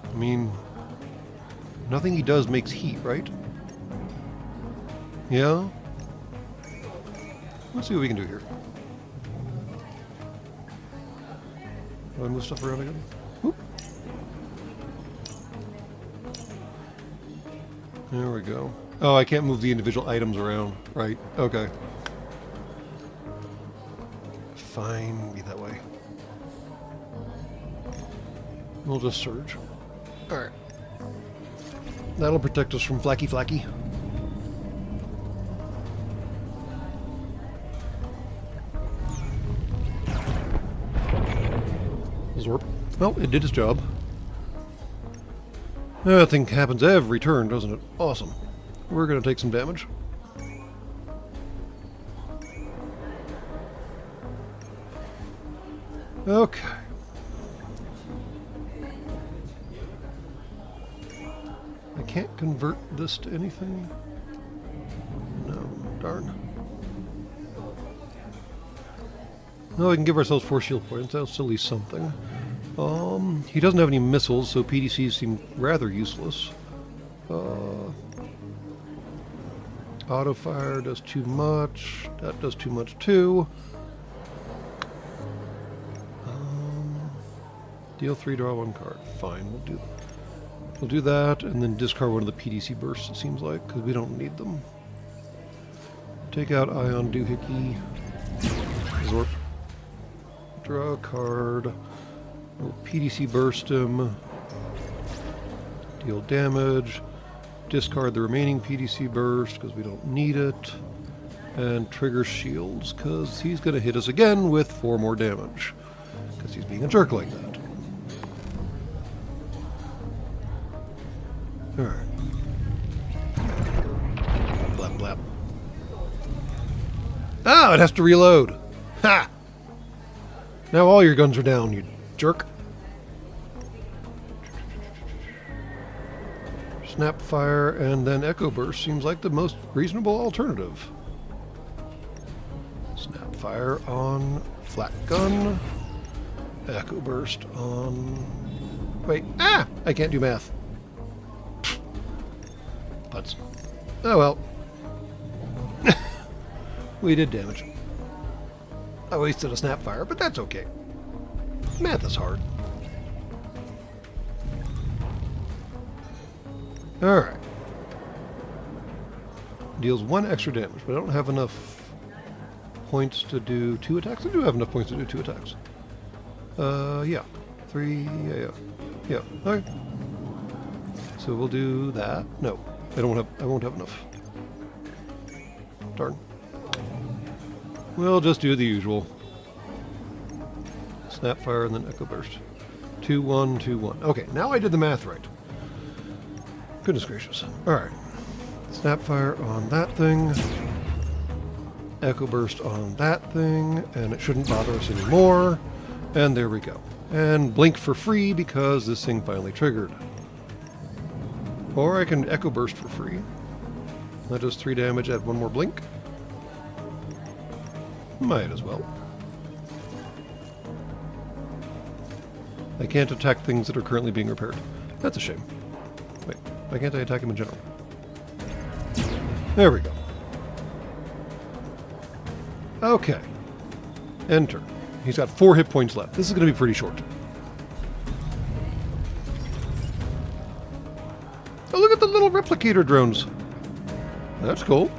I mean, nothing he does makes heat, right? Yeah? Let's see what we can do here. Do I move stuff around again? Whoop. There we go. Oh, I can't move the individual items around. Right. Okay. Fine. Be that way. We'll just surge. Alright. That'll protect us from Flacky Flacky. Zorp. Well, it did its job. That thing happens every turn, doesn't it? Awesome. We're going to take some damage. Okay. I can't convert this to anything. No, darn. No, we can give ourselves 4 shield points. That's at least something. He doesn't have any missiles, so PDCs seem rather useless. Auto fire does too much. That does too much too. Deal 3, draw 1 card. Fine, we'll do that, and then discard one of the PDC bursts, it seems like, because we don't need them. Take out Ion Doohickey. Zorp. Draw a card. We'll PDC burst him. Deal damage. Discard the remaining PDC burst, because we don't need it. And trigger shields, because he's going to hit us again with 4 more damage. Because he's being a jerk like that. Alright. Blap, blap. Oh, it has to reload. Ha! Now all your guns are down, you jerk. Snapfire and then Echo Burst seems like the most reasonable alternative. Snapfire on Flat Gun. Echo Burst on... Wait, I can't do math. Putz. Oh well. We did damage. I wasted a Snapfire, but that's okay. Math is hard. Alright. Deals 1 extra damage, but I don't have enough points to do 2 attacks. I do have enough points to do 2 attacks. Yeah. 3, yeah. Okay. So we'll do that. No. I won't have enough. Darn. We'll just do the usual. Snapfire and then Echo Burst. 2, 1, 2, 1. Okay, now I did the math right. Goodness gracious. Alright. Snapfire on that thing. Echo Burst on that thing. And it shouldn't bother us anymore. And there we go. And blink for free because this thing finally triggered. Or I can Echo Burst for free. That does 3 damage, add 1 more blink. Might as well. I can't attack things that are currently being repaired. That's a shame. Wait, why can't I attack him in general? There we go. Okay. Enter. He's got 4 hit points left. This is going to be pretty short. Oh, look at the little replicator drones. That's cool.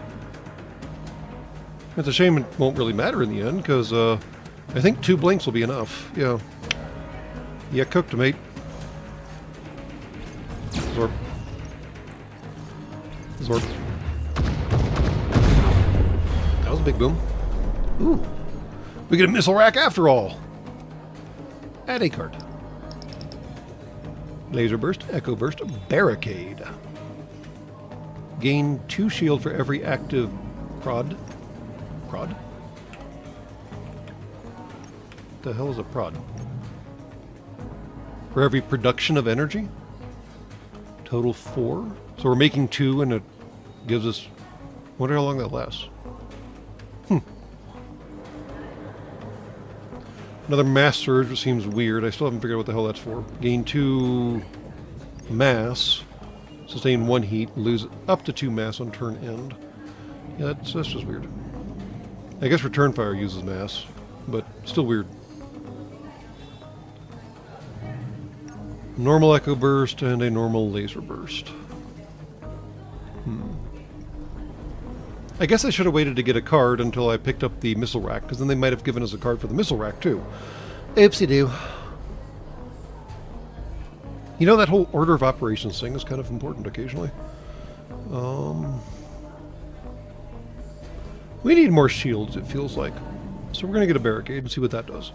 It's a shame it won't really matter in the end, because I think 2 blinks will be enough. Yeah. Yeah, cooked, mate. Zorp. Zorp. That was a big boom. Ooh. We get a missile rack after all. Add a card. Laser burst, echo burst, barricade. Gain 2 shield for every active prod. Prod? The hell is a prod? For every production of energy? Total 4. So we're making 2 and it gives us... wonder how long that lasts. Another mass surge, which seems weird. I still haven't figured out what the hell that's for. Gain 2 mass. Sustain 1 heat. Lose up to 2 mass on turn end. Yeah, that's just weird. I guess return fire uses mass, but still weird. Normal echo burst and a normal laser burst. I guess I should have waited to get a card until I picked up the missile rack, because then they might have given us a card for the missile rack too. Oopsie-doo. You know, that whole order of operations thing is kind of important occasionally. We need more shields, it feels like. So we're going to get a barricade and see what that does.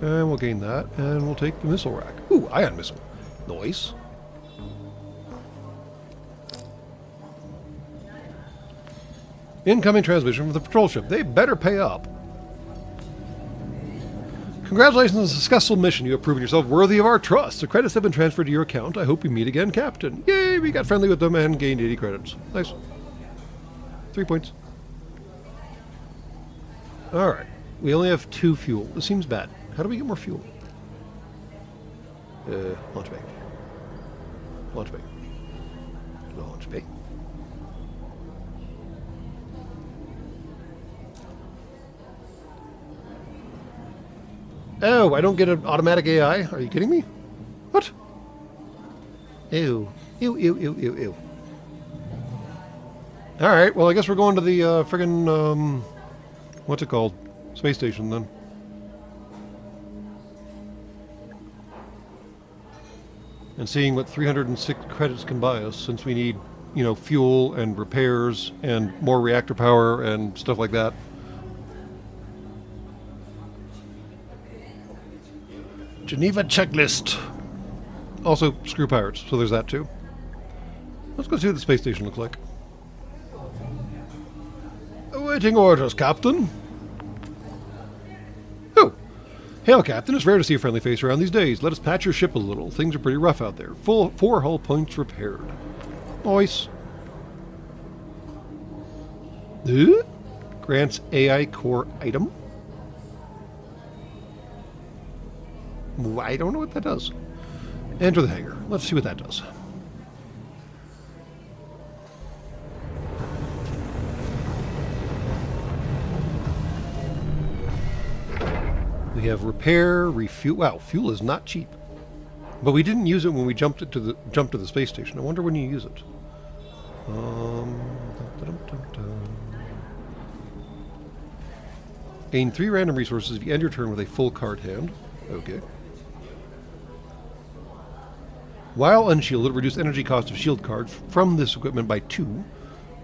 And we'll gain that, and we'll take the missile rack. Ooh, ion missile. Nice. Incoming transmission from the patrol ship. They better pay up. Congratulations on the successful mission. You have proven yourself worthy of our trust. The credits have been transferred to your account. I hope we meet again, Captain. Yay, we got friendly with them and gained 80 credits. Nice. 3 points. Alright. We only have 2 fuel. This seems bad. How do we get more fuel? Launch bay. Launch bay. Launch bay. Oh, I don't get an automatic AI? Are you kidding me? What? Ew. Ew, ew, ew, ew, ew. Alright, well I guess we're going to the friggin', what's it called? Space station then. And seeing what 306 credits can buy us, since we need, you know, fuel and repairs and more reactor power and stuff like that. Geneva checklist. Also, screw pirates, so there's that too. Let's go see what the space station looks like. Awaiting orders, Captain. Oh. Hail, Captain. It's rare to see a friendly face around these days. Let us patch your ship a little. Things are pretty rough out there. 4 hull points repaired. Nice. Grants AI core item. I don't know what that does. Enter the hangar. Let's see what that does. We have repair, refuel. Wow, fuel is not cheap. But we didn't use it when we jumped to the space station. I wonder when you use it. Gain 3 random resources if you end your turn with a full card hand. Okay. While unshielded, reduce energy cost of shield cards from this equipment by 2.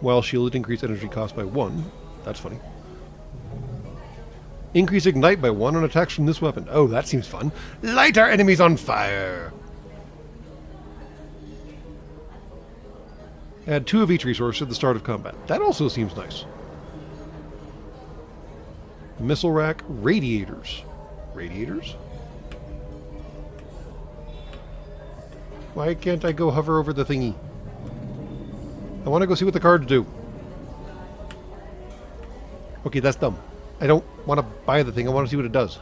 While shielded, increase energy cost by 1. That's funny. Increase ignite by 1 on attacks from this weapon. Oh, that seems fun. Light our enemies on fire! Add 2 of each resource at the start of combat. That also seems nice. Missile rack, radiators. Radiators? Why can't I go hover over the thingy? I want to go see what the cards do. Okay, that's dumb. I don't want to buy the thing. I want to see what it does.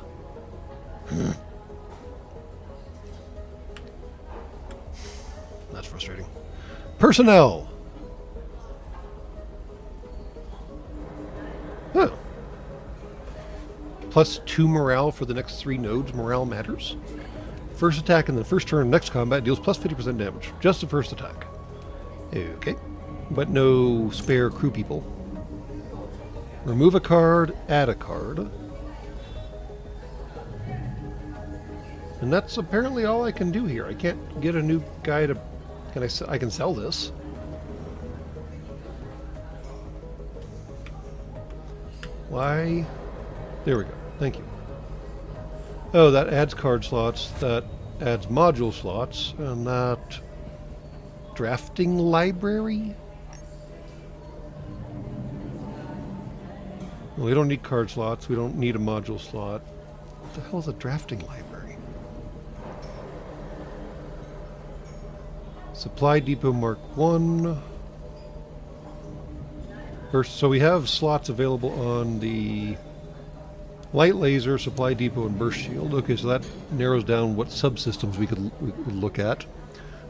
That's frustrating. Personnel. Huh. Plus 2 morale for the next 3 nodes. Morale matters. First attack in the first turn of next combat deals plus 50% damage. Just the first attack. Okay. But no spare crew people. Remove a card, add a card. And that's apparently all I can do here. I can't get a new guy to... I can sell this. Why? There we go. Thank you. Oh, that adds card slots, that adds module slots, and that drafting library? Well, we don't need card slots, we don't need a module slot. What the hell is a drafting library? Supply Depot Mark 1. First, so we have slots available on the light laser, supply depot, and burst shield. Okay, so that narrows down what subsystems we could look at.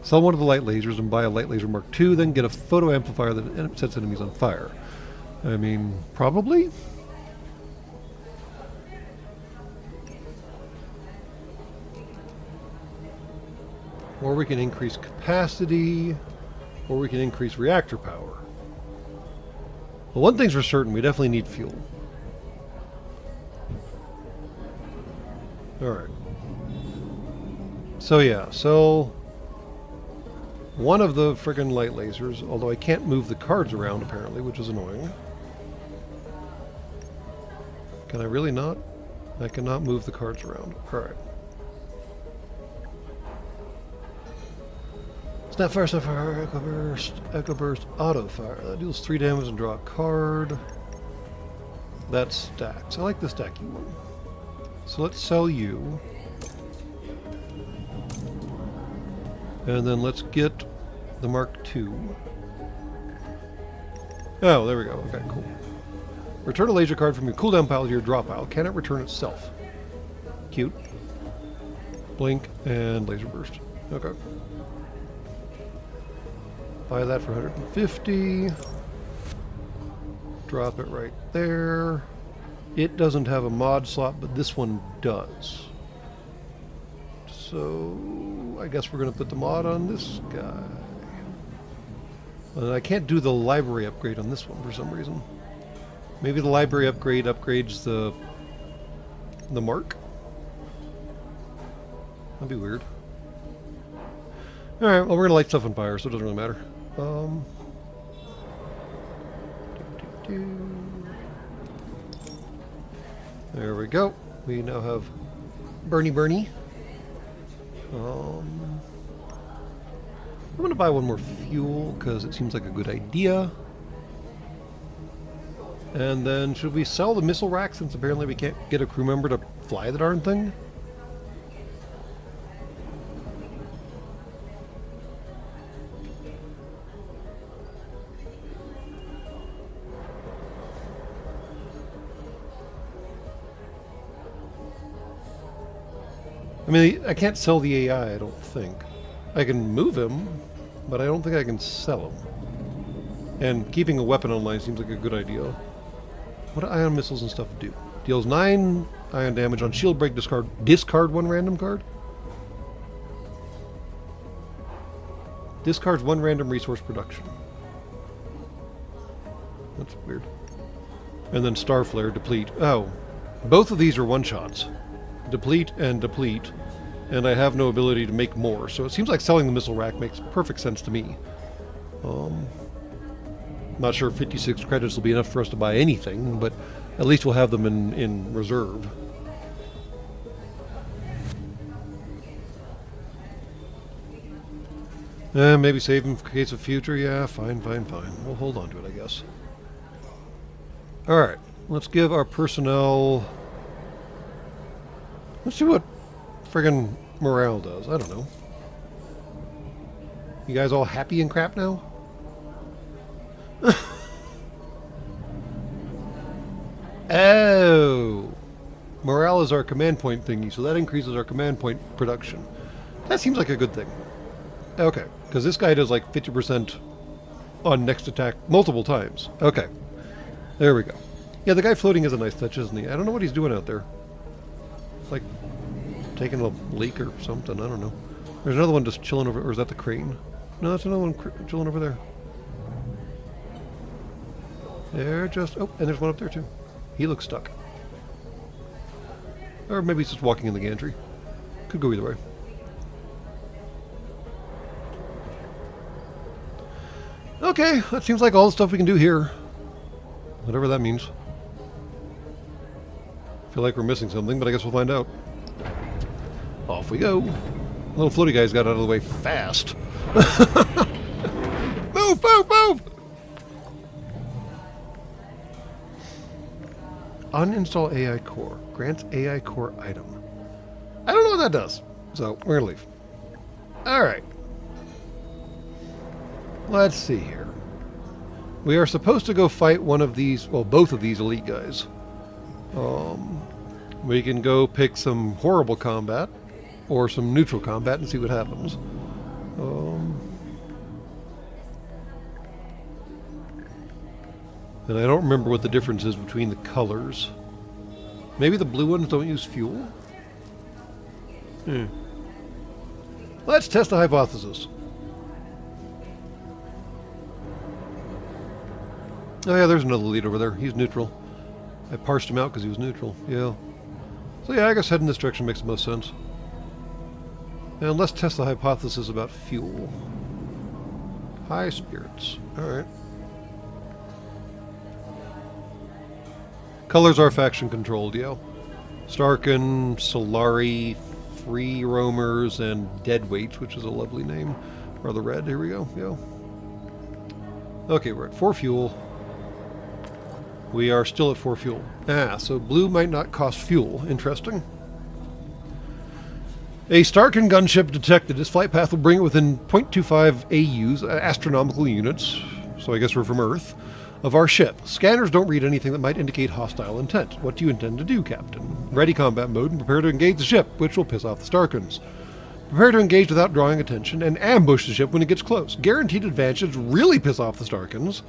Sell one of the light lasers and buy a light laser Mark II, then get a photo amplifier that sets enemies on fire. I mean, probably? Or we can increase capacity, or we can increase reactor power. Well, one thing's for certain, we definitely need fuel. Alright. So yeah, so one of the friggin' light lasers, although I can't move the cards around apparently, which is annoying. Can I really not? I cannot move the cards around. Alright. Snapfire, Snapfire, Echo Burst, Auto Fire. That deals 3 damage and draw a card. That stacks. I like the stacky one. So let's sell you. And then let's get the Mark II. Oh, there we go. Okay, cool. Return a laser card from your cooldown pile to your draw pile. Can it return itself? Cute. Blink and laser burst. Okay. Buy that for 150. Drop it right there. It doesn't have a mod slot, but this one does. So I guess we're going to put the mod on this guy. And I can't do the library upgrade on this one for some reason. Maybe the library upgrade upgrades the mark? That'd be weird. Alright, well we're going to light stuff on fire, so it doesn't really matter. There we go. We now have Bernie. I'm going to buy one more fuel because it seems like a good idea. And then should we sell the missile rack since apparently we can't get a crew member to fly the darn thing? I mean, I can't sell the AI, I don't think. I can move him, but I don't think I can sell him. And keeping a weapon online seems like a good idea. What do ion missiles and stuff do? Deals 9 ion damage on shield break, discard 1 random card? Discards 1 random resource production. That's weird. And then Star Flare, deplete. Oh, both of these are one-shots. Deplete and deplete, and I have no ability to make more, so it seems like selling the missile rack makes perfect sense to me. Not sure if 56 credits will be enough for us to buy anything, but at least we'll have them in reserve. Maybe save them in case of future. Yeah, fine. We'll hold on to it, I guess. Alright, let's give our personnel... Let's see what friggin' morale does. I don't know. You guys all happy and crap now? Oh! Morale is our command point thingy, so that increases our command point production. That seems like a good thing. Okay, because this guy does like 50% on next attack multiple times. Okay. There we go. Yeah, the guy floating is a nice touch, isn't he? I don't know what he's doing out there. Like taking a leak or something. I don't know. There's another one just chilling over. Or is that the crane? No, that's another one chilling over there. They're just... Oh, and there's one up there too. He looks stuck. Or maybe he's just walking in the gantry. Could go either way. Okay, that seems like all the stuff we can do here. Whatever that means. Feel like we're missing something, but I guess we'll find out. Off we go. Little floaty guys got out of the way fast. Move, move, move! Uninstall AI core. Grants AI core item. I don't know what that does. So, we're going to leave. Alright. Let's see here. We are supposed to go fight one of these, well, both of these elite guys. We can go pick some horrible combat or some neutral combat and see what happens. And I don't remember what the difference is between the colors. Maybe the blue ones don't use fuel? Let's test the hypothesis. Oh yeah, there's another lead over there. He's neutral. I parsed him out because he was neutral. Yeah. So yeah, I guess heading this direction makes the most sense. And let's test the hypothesis about fuel. High spirits. Alright. Colors are faction controlled, yeah. Starkin, Solari, Free Roamers, and Deadweights, which is a lovely name. Or the red, here we go, yeah. Okay, we're at 4 fuel. We are still at 4 fuel. Ah, so blue might not cost fuel. Interesting. A Starkin gunship detected. Its flight path will bring it within 0.25 AUs, astronomical units, so I guess we're from Earth, of our ship. Scanners don't read anything that might indicate hostile intent. What do you intend to do, Captain? Ready combat mode and prepare to engage the ship, which will piss off the Starkins. Prepare to engage without drawing attention and ambush the ship when it gets close. Guaranteed advantage, really piss off the Starkins,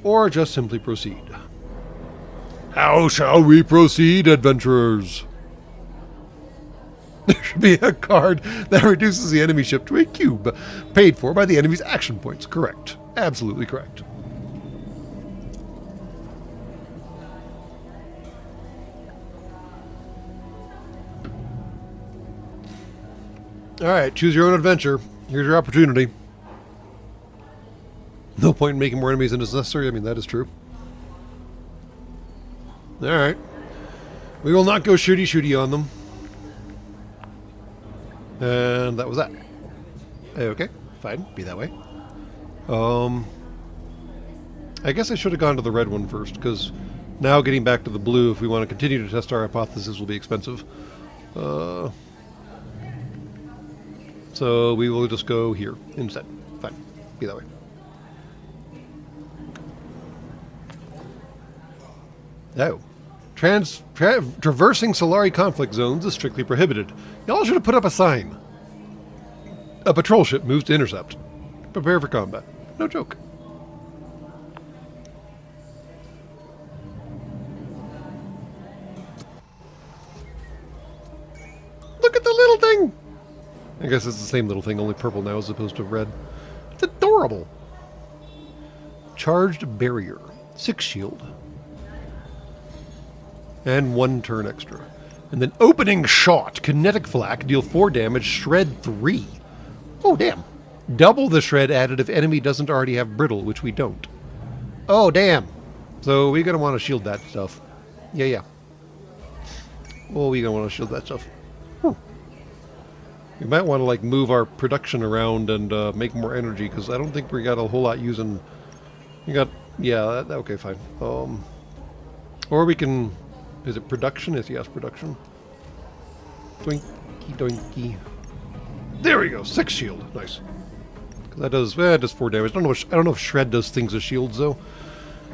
or just simply proceed. How shall we proceed, adventurers? There should be a card that reduces the enemy ship to a cube, paid for by the enemy's action points. Correct. Absolutely correct. Alright, choose your own adventure. Here's your opportunity. No point in making more enemies than is necessary. I mean, that is true. Alright. We will not go shooty-shooty on them. And that was that. Okay, fine. Be that way. I guess I should have gone to the red one first, because now getting back to the blue, if we want to continue to test our hypothesis, will be expensive. So we will just go here instead. Fine. Be that way. Oh. Traversing Solari conflict zones is strictly prohibited. Y'all should have put up a sign. A patrol ship moves to intercept. Prepare for combat. No joke. Look at the little thing! I guess it's the same little thing, only purple now as opposed to red. It's adorable. Charged barrier. 6 shield. And 1 turn extra. And then opening shot. Kinetic flak. Deal 4 damage. Shred 3. Oh, damn. Double the shred added if enemy doesn't already have brittle, which we don't. Oh, damn. So we're going to want to shield that stuff. Yeah. Oh, we're going to want to shield that stuff. We might want to, like, move our production around and make more energy, because I don't think we got a whole lot using... You got... Yeah, okay, fine. Or we can... Is it production? Yes, production. Doinky doinky. There we go. 6 shield. Nice. That does... it does 4 damage. I don't know if shred does things as shields, though.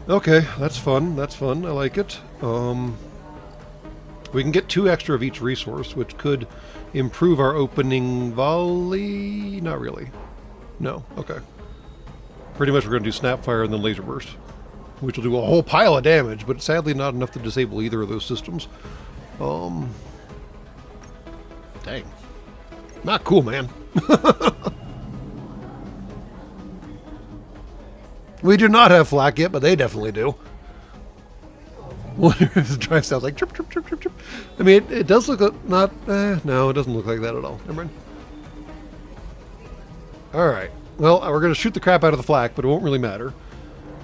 Okay, that's fun. That's fun. I like it. We can get 2 extra of each resource, which could improve our opening volley. Not really. No. Okay. Pretty much we're going to do Snapfire and then Laser Burst, which will do a whole pile of damage, but sadly not enough to disable either of those systems. Dang. Not cool, man. We do not have flak yet, but they definitely do. Wonder if the drive sounds like chirp, chirp, chirp, chirp, chirp. I mean, it does look not... no, it doesn't look like that at all. Never mind. Alright. Well, we're going to shoot the crap out of the flak, but it won't really matter.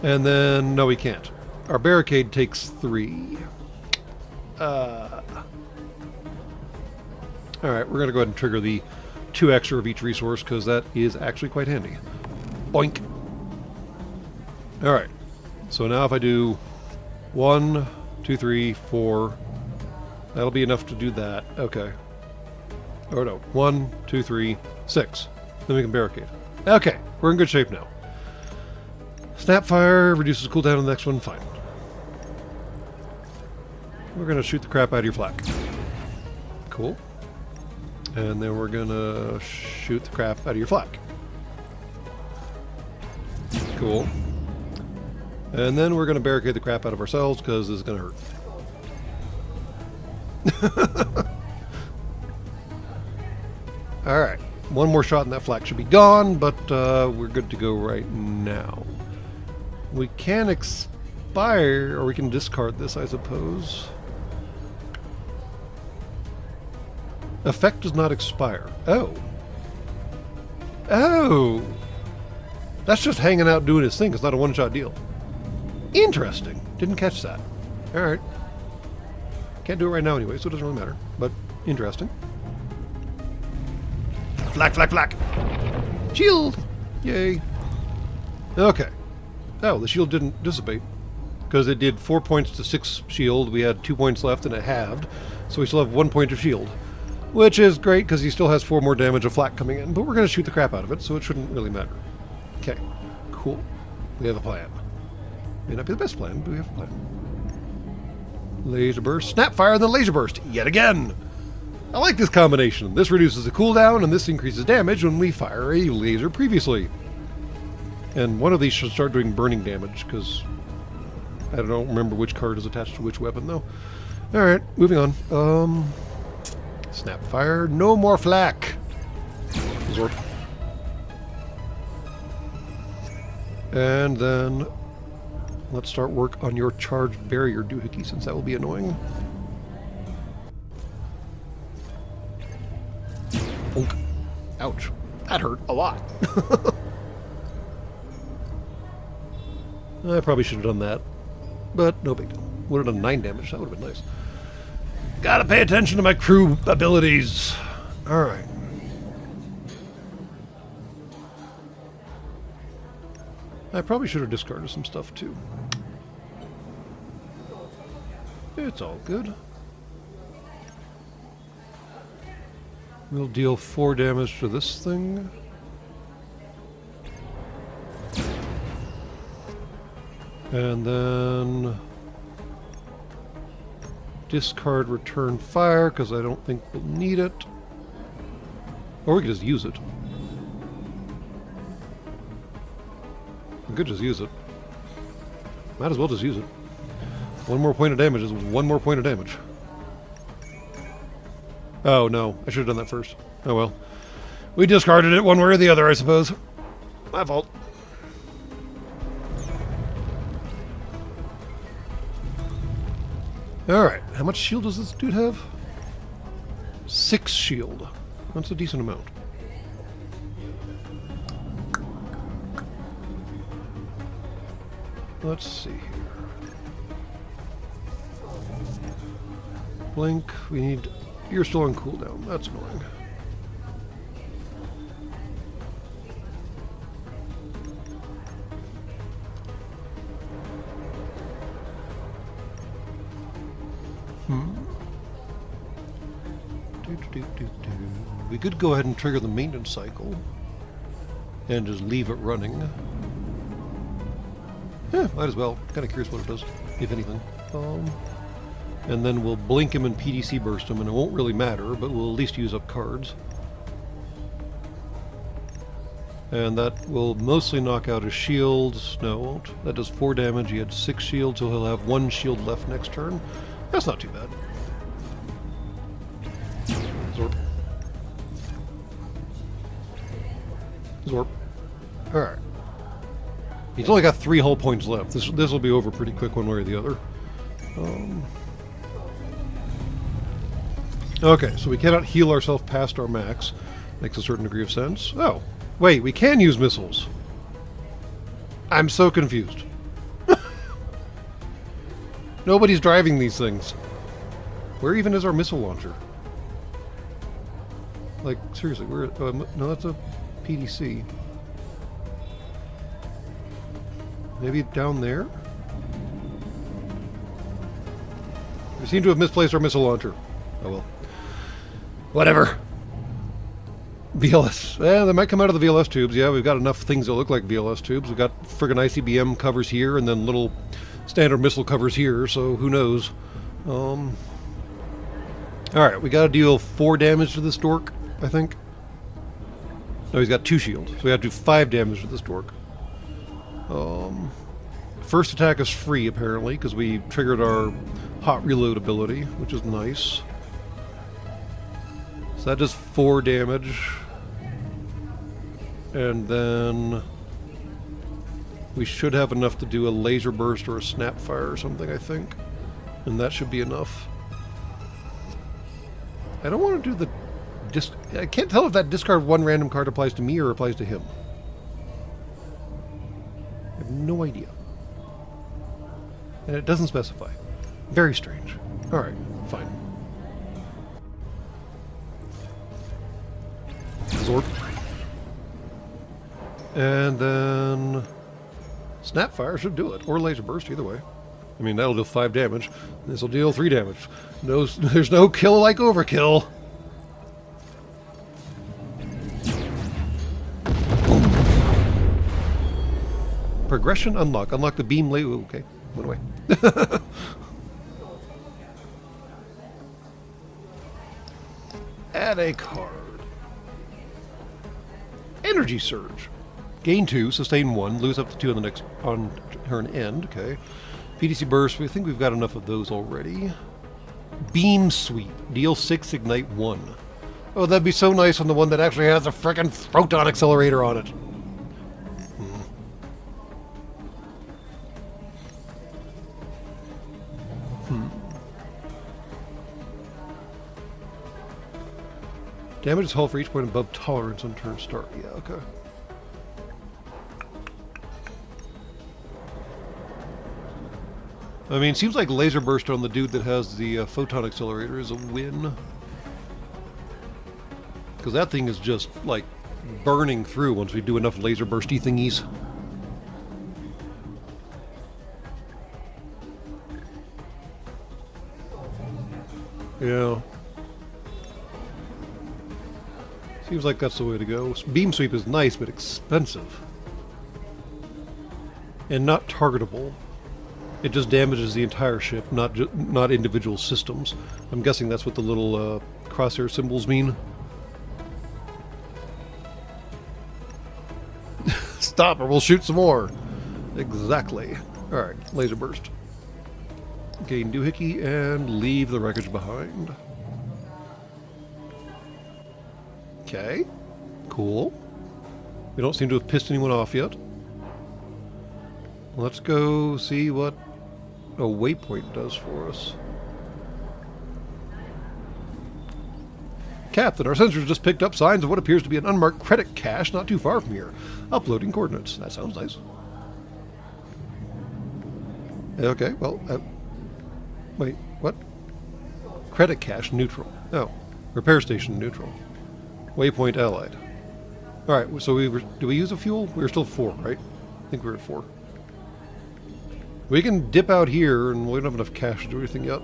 And then... No, we can't. Our barricade takes 3. Alright, we're going to go ahead and trigger the 2 extra of each resource, because that is actually quite handy. Boink! Alright, so now if I do 1, 2, 3, 4, that'll be enough to do that. Okay. Oh no, 1, 2, 3, 6. Then we can barricade. Okay, we're in good shape now. Snapfire reduces cooldown on the next one. Fine. We're going to shoot the crap out of your flak. Cool. And then we're going to shoot the crap out of your flak. Cool. And then we're going to barricade the crap out of ourselves because this is going to hurt. Alright. One more shot and that flak should be gone, but we're good to go right now. We can expire, or we can discard this, I suppose. Effect does not expire. Oh. Oh! That's just hanging out doing his thing. It's not a one-shot deal. Interesting. Didn't catch that. Alright. Can't do it right now anyway, so it doesn't really matter. But, interesting. Flak, flak, flak! Shield! Yay. Okay. Oh, the shield didn't dissipate. Because it did 4 points to 6 shield. We had 2 points left and it halved. So we still have 1 point of shield. Which is great because he still has 4 more damage of flak coming in. But we're going to shoot the crap out of it, so it shouldn't really matter. Okay. Cool. We have a plan. May not be the best plan, but we have a plan. Laser burst. Snapfire, then laser burst. Yet again! I like this combination. This reduces the cooldown, and this increases damage when we fire a laser previously. And one of these should start doing burning damage, because I don't remember which card is attached to which weapon, though. Alright, moving on. Snapfire. No more flak! Zorp. And then let's start work on your charged barrier doohickey, since that will be annoying. Bonk. Ouch. That hurt a lot. I probably should have done that, but no big deal. Would have done 9 damage. That would have been nice. Gotta pay attention to my crew abilities. Alright. I probably should have discarded some stuff too. It's all good. We'll deal 4 damage to this thing. And then discard return fire, because I don't think we'll need it. Or we could just use it. We could just use it. Might as well just use it. 1 more point of damage is 1 more point of damage. Oh no, I should have done that first. Oh well. We discarded it one way or the other, I suppose. My fault. Alright, how much shield does this dude have? 6 shield. That's a decent amount. Let's see here. Blink, we need... You're still on cooldown. That's annoying. We could go ahead and trigger the maintenance cycle and just leave it running. Yeah, might as well. Kind of curious what it does, if anything. And then we'll blink him and PDC burst him, and it won't really matter, but we'll at least use up cards. And that will mostly knock out his shields. No, it won't. That does 4 damage. He had 6 shields, so he'll have 1 shield left next turn. That's not too bad. Zorp. Zorp. Alright. He's only got 3 hull points left. This will be over pretty quick one way or the other. Okay, so we cannot heal ourselves past our max. Makes a certain degree of sense. Oh, wait, we can use missiles. I'm so confused. Nobody's driving these things. Where even is our missile launcher? Like, seriously, where... no, that's a PDC. Maybe down there? We seem to have misplaced our missile launcher. Oh well. Whatever. VLS. They might come out of the VLS tubes. Yeah, we've got enough things that look like VLS tubes. We've got friggin' ICBM covers here and then little standard missile covers here, so who knows. Alright, we gotta deal 4 damage to this dork, I think. No, he's got 2 shields, so we have to do 5 damage to this dork. First attack is free, apparently, because we triggered our hot reload ability, which is nice. So that does 4 damage. And then we should have enough to do a laser burst or a snap fire or something, I think. And that should be enough. I don't want to do the... I can't tell if that discard 1 random card applies to me or applies to him. I have no idea. And it doesn't specify. Very strange. Alright, fine. Absorb. And then... Snapfire should do it. Or Laser Burst, either way. I mean, that'll do 5 damage. This will deal 3 damage. No, there's no kill like overkill. Boom. Progression unlock. Unlock the beam laser. Okay, went away. Add a card. Energy Surge. Gain 2, sustain 1, lose up to 2 on the next on turn end. Okay. PDC Burst, we think we've got enough of those already. Beam Sweep, deal 6, ignite 1. Oh, that'd be so nice on the one that actually has a frickin' photon accelerator on it. Damage is held for each point above tolerance on turn start. Yeah, okay. I mean, seems like Laser Burst on the dude that has the photon accelerator is a win. Because that thing is just, like, burning through once we do enough Laser Bursty thingies. Yeah. Seems like that's the way to go. Beam Sweep is nice, but expensive. And not targetable. It just damages the entire ship, not individual systems. I'm guessing that's what the little crosshair symbols mean. Stop or we'll shoot some more. Exactly. Alright, Laser Burst. Gain doohickey and leave the wreckage behind. Okay. Cool. We don't seem to have pissed anyone off yet. Let's go see what a waypoint does for us. Captain, our sensors just picked up signs of what appears to be an unmarked credit cache not too far from here. Uploading coordinates. That sounds nice. Okay, well, wait, what? Credit cache neutral. Oh, repair station neutral. Waypoint allied. Alright, so do we use a fuel? We were still 4, right? I think we were at 4. We can dip out here, and we don't have enough cash to do anything yet.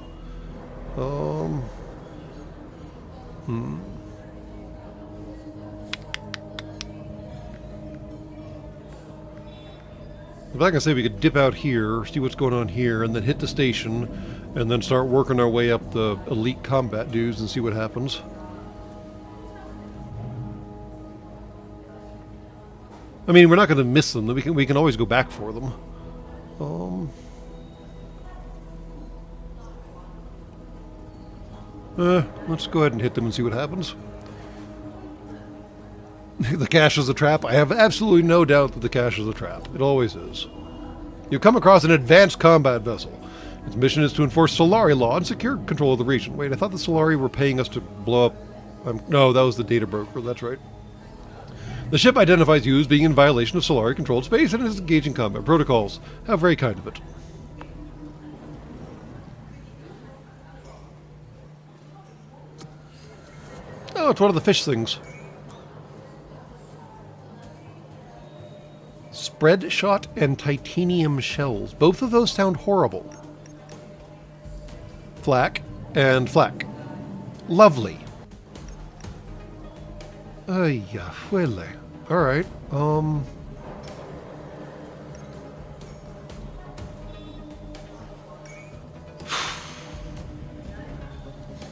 If I can say we could dip out here, see what's going on here, and then hit the station, and then start working our way up the elite combat dudes and see what happens. I mean, we're not going to miss them. We can always go back for them. Let's go ahead and hit them and see what happens. The cache is a trap. I have absolutely no doubt that the cache is a trap. It always is. You come across an advanced combat vessel. Its mission is to enforce Solari law and secure control of the region. Wait, I thought the Solari were paying us to blow up... no, that was the data broker. That's right. The ship identifies you as being in violation of Solari-controlled space and is engaging combat protocols. How very kind of it. Oh, it's one of the fish things. Spread shot and titanium shells. Both of those sound horrible. Flak and flak. Lovely. Ay, huele. Alright,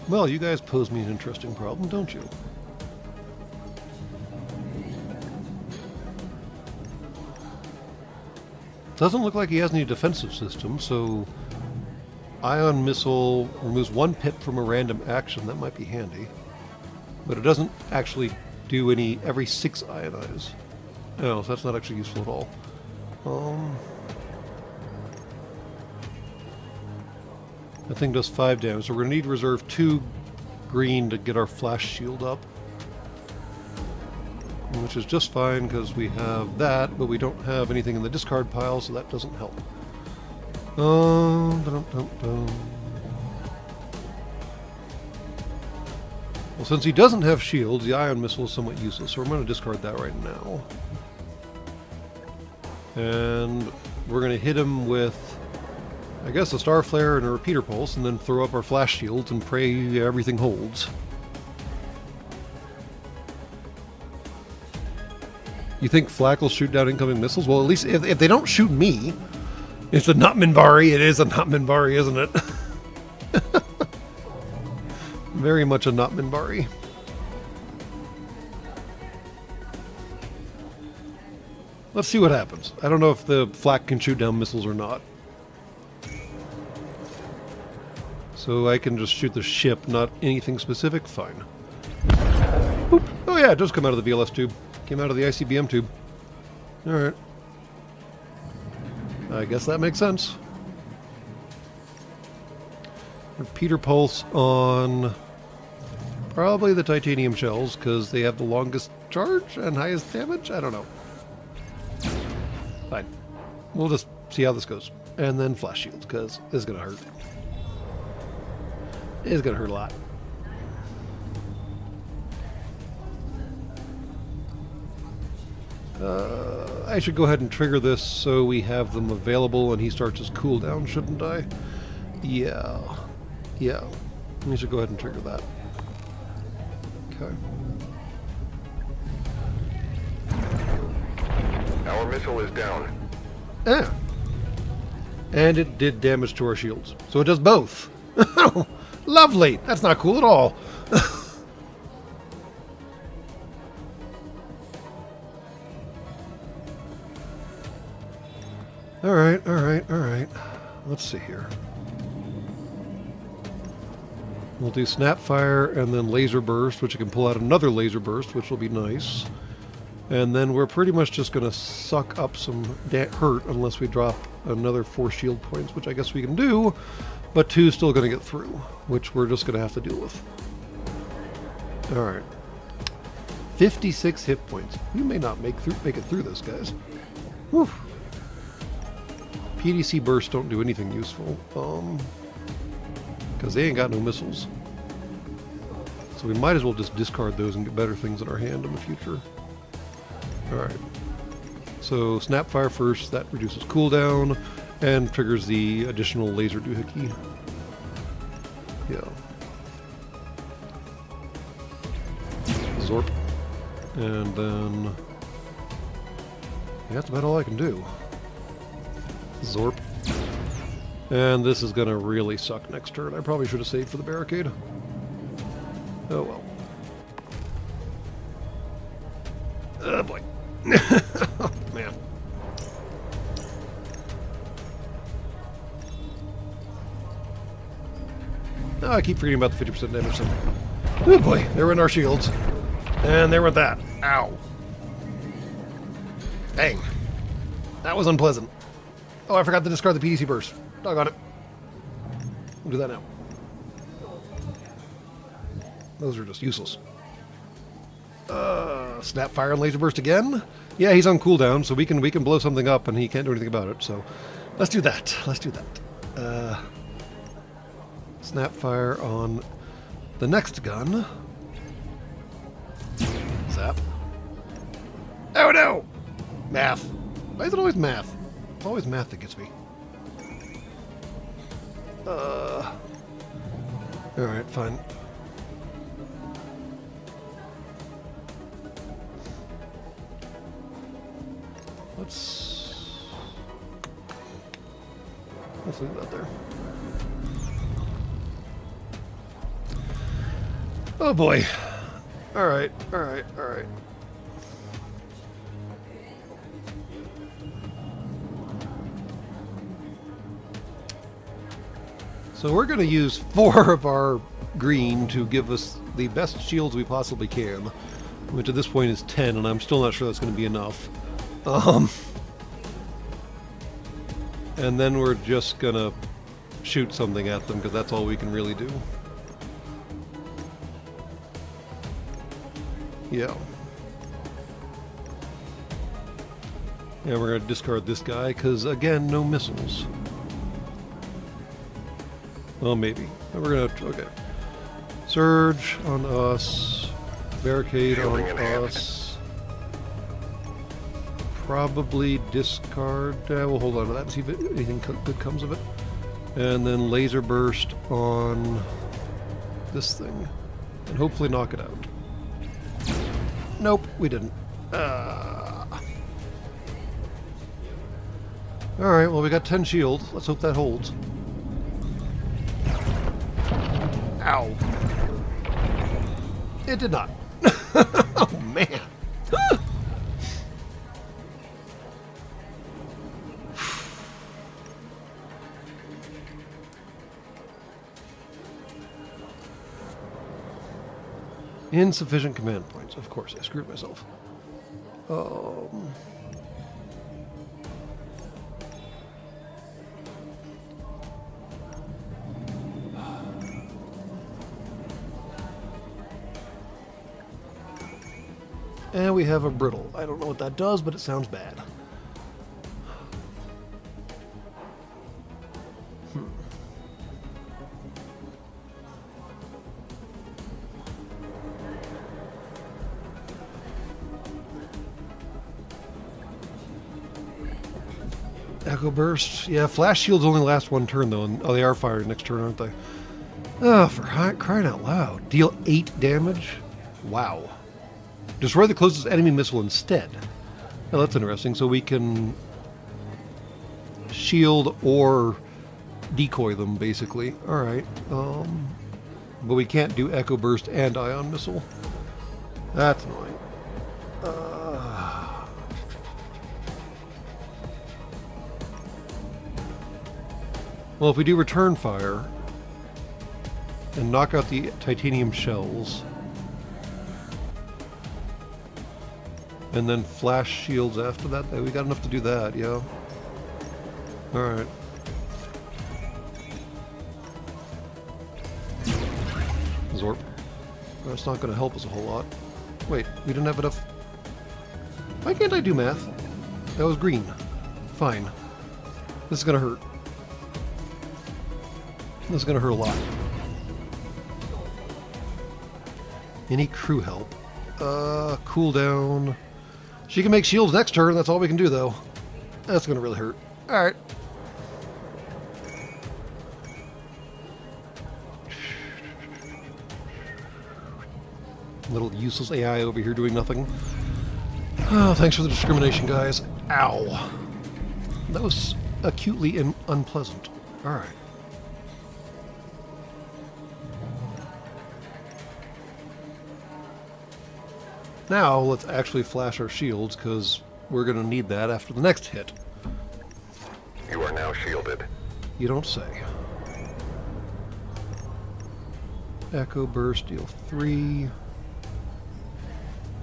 Well, you guys pose me an interesting problem, don't you? Doesn't look like he has any defensive system, so ion missile removes 1 pip from a random action. That might be handy. But it doesn't actually do any every 6 ionize. Oh, so that's not actually useful at all. That thing does 5 damage, so we're going to need to reserve 2 green to get our flash shield up. Which is just fine because we have that, but we don't have anything in the discard pile, so that doesn't help. Well, since he doesn't have shields, the ion missile is somewhat useless, so we're going to discard that right now. And we're going to hit him with, I guess, a Star Flare and a Repeater Pulse, and then throw up our flash shields and pray everything holds. You think Flak will shoot down incoming missiles? Well, at least if they don't shoot me, it's a not Minbari. It is a not Minbari, isn't it? Very much a not Minbari. Let's see what happens. I don't know if the Flak can shoot down missiles or not. So I can just shoot the ship, not anything specific? Fine. Boop. Oh yeah, it does come out of the VLS tube. Came out of the ICBM tube. Alright. I guess that makes sense. Repeater Pulse on probably the titanium shells, because they have the longest charge and highest damage? I don't know. Fine. We'll just see how this goes. And then flash shields, because it's going to hurt. It's going to hurt a lot. I should go ahead and trigger this so we have them available and he starts his cooldown, shouldn't I? Yeah. Yeah. We should go ahead and trigger that. Okay. Our missile is down. Yeah. And it did damage to our shields. So it does both. Lovely! That's not cool at all. Alright, alright, alright. Let's see here. We'll do Snapfire and then Laser Burst, which I can pull out another Laser Burst, which will be nice. And then we're pretty much just going to suck up some hurt unless we drop another 4 shield points, which I guess we can do, but 2 is still going to get through, which we're just going to have to deal with. Alright. 56 hit points. We may not make it through this, guys. Whew. PDC bursts don't do anything useful, because they ain't got no missiles. So we might as well just discard those and get better things in our hand in the future. Alright. So Snapfire first, that reduces cooldown and triggers the additional laser doohickey. Yeah. Zorp. And then... yeah, that's about all I can do. Zorp. And this is going to really suck next turn. I probably should have saved for the barricade. Oh well. Oh boy. Oh, man. Oh, I keep forgetting about the 50% damage thing. Oh boy, there went our shields. And there went that. Ow. Dang. That was unpleasant. Oh, I forgot to discard the PDC burst. Doggone it. We'll do that now. Those are just useless. Snapfire and Laser Burst again? Yeah, he's on cooldown, so we can blow something up and he can't do anything about it, so let's do that. Let's do that. Snapfire on the next gun. Oh no! Math. Why is it always math? It's always math that gets me. Alright, fine. Let's leave that there. Oh boy. Alright, alright, alright. So we're going to use 4 of our green to give us the best shields we possibly can, which at this point is 10, and I'm still not sure that's going to be enough. And then we're just going to shoot something at them, because that's all we can really do. Yeah. And we're going to discard this guy, because, again, no missiles. Well, maybe. And we're gonna... okay. Surge on us. Barricade on us. Probably discard... we'll hold on to that and see if anything good comes of it. And then laser burst on this thing. And hopefully knock it out. Nope, we didn't. Alright, well we got 10 shields. Let's hope that holds. Ow. It did not. Oh, man. Insufficient command points. Of course, I screwed myself. And we have a brittle. I don't know what that does, but it sounds bad. Echo burst. Yeah, flash shields only last 1 turn though. And, oh, they are fired next turn, aren't they? Oh, for crying out loud. Deal 8 damage? Wow. Destroy the closest enemy missile instead. Well, that's interesting. So we can shield or decoy them, basically. Alright. But we can't do Echo Burst and Ion Missile. That's annoying. Well, if we do return fire and knock out the titanium shells, and then flash shields after that, we got enough to do that, yeah. Alright. Zorp. That's not going to help us a whole lot. Wait, we didn't have enough... Why can't I do math? That was green. Fine. This is going to hurt. This is going to hurt a lot. Any crew help? Cooldown. She can make shields next turn. That's all we can do, though. That's going to really hurt. Alright. Little useless AI over here doing nothing. Oh, thanks for the discrimination, guys. Ow. That was acutely unpleasant. Alright. Now, let's actually flash our shields, because we're going to need that after the next hit. You are now shielded. You don't say. Echo Burst, deal 3.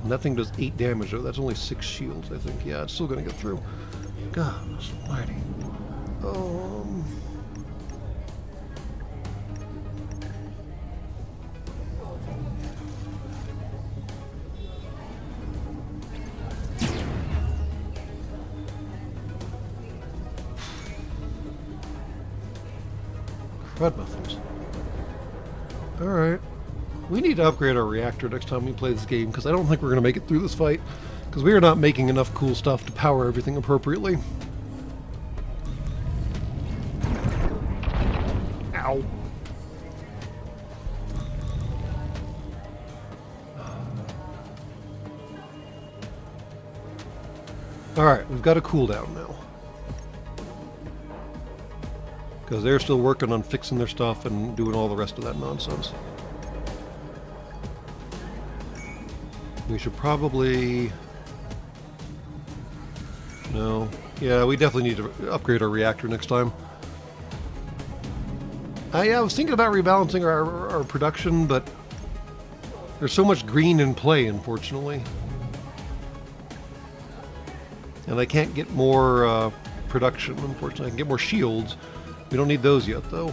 And that thing does 8 damage, though. That's only 6 shields, I think. Yeah, it's still going to get through. God almighty. Crud muffins. Alright. We need to upgrade our reactor next time we play this game, because I don't think we're going to make it through this fight. Because we are not making enough cool stuff to power everything appropriately. Ow. Alright, we've got a cooldown now. Because they're still working on fixing their stuff and doing all the rest of that nonsense. We should probably... No. Yeah, we definitely need to upgrade our reactor next time. Yeah, I was thinking about rebalancing our production, but there's so much green in play, unfortunately. And I can't get more production, unfortunately. I can get more shields. We don't need those yet, though.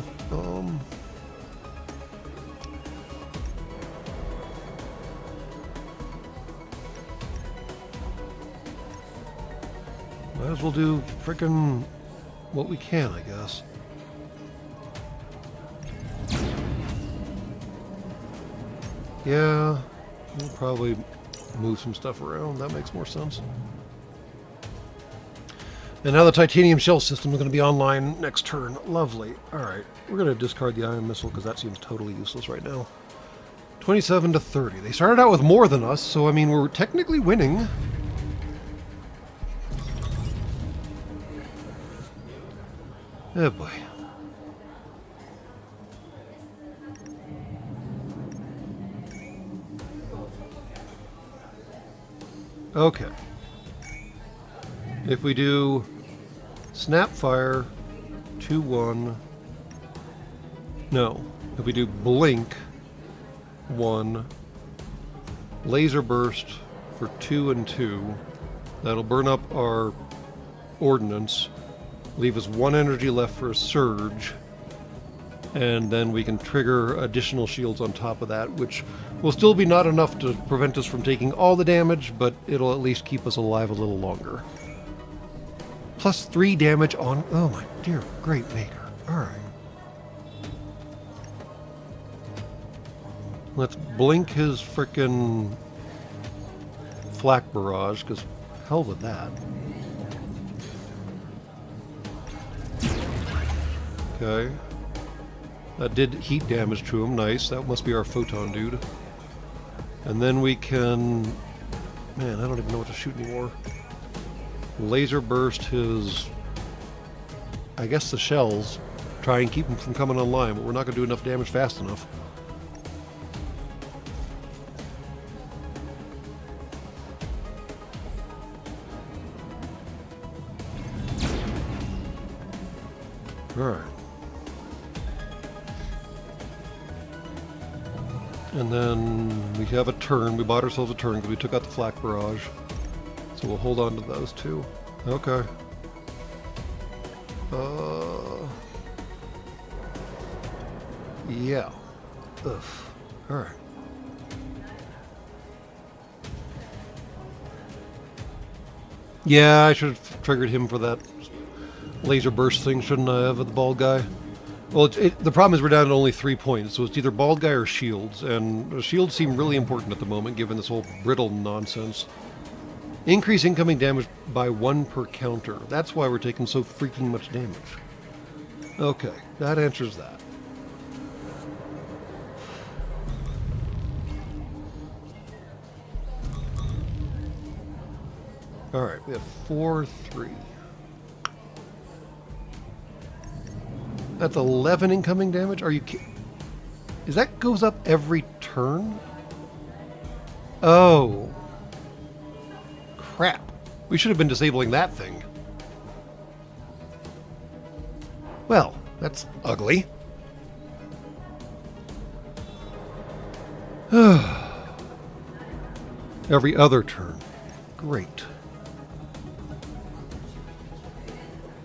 Might as well do frickin' what we can, I guess. Yeah, we'll probably move some stuff around. That makes more sense. And now the titanium shell system is going to be online next turn. Lovely. Alright, we're going to discard the ion missile because that seems totally useless right now. 27 to 30. They started out with more than us, so I mean, we're technically winning. Oh boy. Okay. If we do Snapfire 2-1, no. If we do Blink 1, Laser Burst for 2 and 2, that'll burn up our ordnance, leave us 1 energy left for a Surge, and then we can trigger additional shields on top of that, which will still be not enough to prevent us from taking all the damage, but it'll at least keep us alive a little longer. Plus 3 damage on... Oh my dear great maker. Alright. Let's blink his frickin' flak barrage, because hell with that. Okay. That did heat damage to him. Nice. That must be our photon dude. And then we can... Man, I don't even know what to shoot anymore. Laser burst his... I guess the shells. Try and keep him from coming online, but we're not going to do enough damage fast enough. Alright. And then we have a turn. We bought ourselves a turn because we took out the flak barrage. So we'll hold on to those two. Okay. Yeah. Ugh. Alright. Yeah, I should have triggered him for that laser burst thing, shouldn't I have, with the bald guy? Well, the problem is we're down to only 3 points, so it's either bald guy or shields, and the shields seem really important at the moment, given this whole brittle nonsense. Increase incoming damage by 1 per counter. That's why we're taking so freaking much damage. Okay, that answers that. Alright, we have 4-3. That's 11 incoming damage? Are you kidding? Is that goes up every turn? Oh. Crap. We should have been disabling that thing. Well, that's ugly. Every other turn. Great.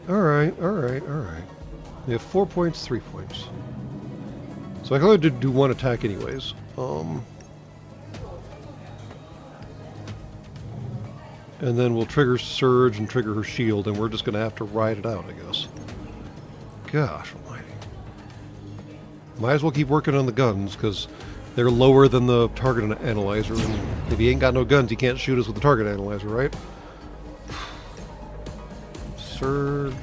Alright, alright, alright. We have 4 points, 3 points. So I can only do 1 attack anyways. And then we'll trigger Surge and trigger her shield, and we're just going to have to ride it out, I guess. Gosh almighty. Might as well keep working on the guns, because they're lower than the target analyzer, and If he ain't got no guns, he can't shoot us with the target analyzer, right? Surge.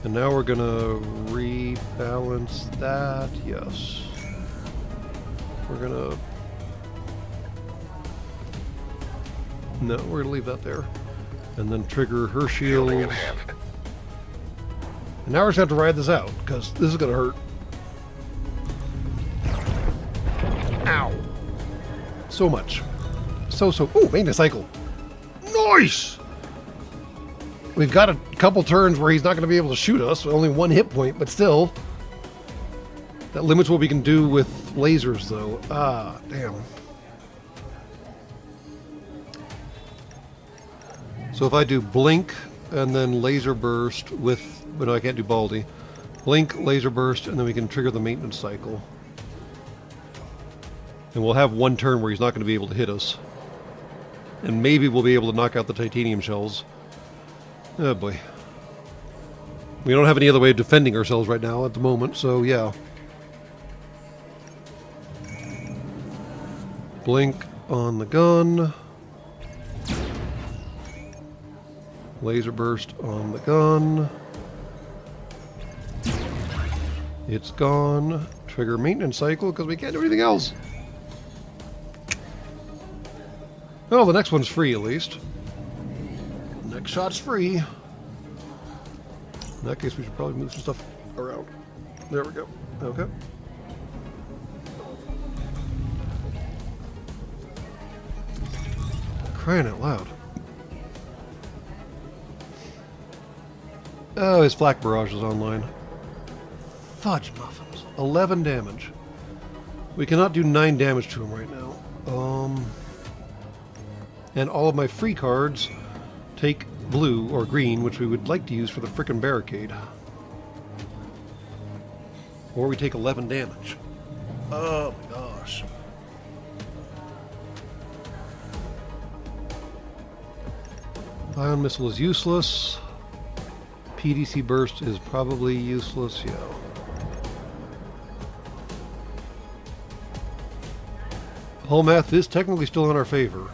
And now we're gonna rebalance that. Yes. We're gonna... No, we're gonna leave that there. And then trigger her shields. Shielding enhanced. And now we're just gonna have to ride this out, because this is gonna hurt. Ow. So much. So. Ooh, maintenance cycle. Nice! We've got a couple turns where he's not going to be able to shoot us. Only one hit point, but still. That limits what we can do with lasers, though. Ah, damn. So if I do blink and then laser burst with... But no, I can't do Baldy. Blink, laser burst, and then we can trigger the maintenance cycle. And we'll have one turn where he's not going to be able to hit us. And maybe we'll be able to knock out the titanium shells. Oh boy. We don't have any other way of defending ourselves right now at the moment, so yeah. Blink on the gun. Laser burst on the gun. It's gone. Trigger maintenance cycle because we can't do anything else. Oh, the next one's free at least. Next shot's free. In that case, we should probably move some stuff around. There we go. Okay. Crying out loud. Oh, his flak barrage is online. Fudge muffins. 11 damage. We cannot do 9 damage to him right now. And all of my free cards take blue or green, which we would like to use for the frickin' barricade. Or we take 11 damage. Oh my gosh. Ion missile is useless. PDC burst is probably useless, yeah. Hull math is technically still in our favor.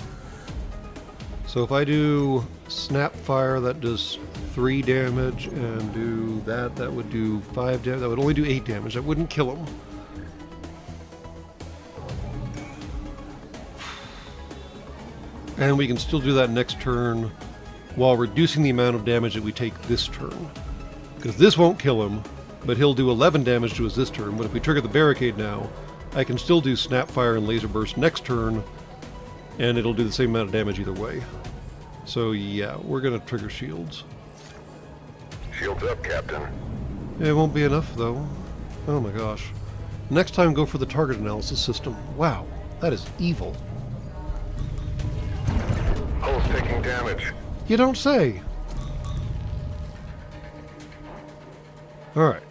So if I do snap fire, that does 3 damage, and do that, that would do 5 damage. That would only do 8 damage. That wouldn't kill him. And we can still do that next turn while reducing the amount of damage that we take this turn. Because this won't kill him, but he'll do 11 damage to us this turn. But if we trigger the barricade now, I can still do snap fire and laser burst next turn, and it'll do the same amount of damage either way. So yeah, we're gonna trigger shields. Shields up, Captain. It won't be enough though. Oh my gosh. Next time go for the target analysis system. Wow, that is evil. Hull's taking damage. You don't say. Alright.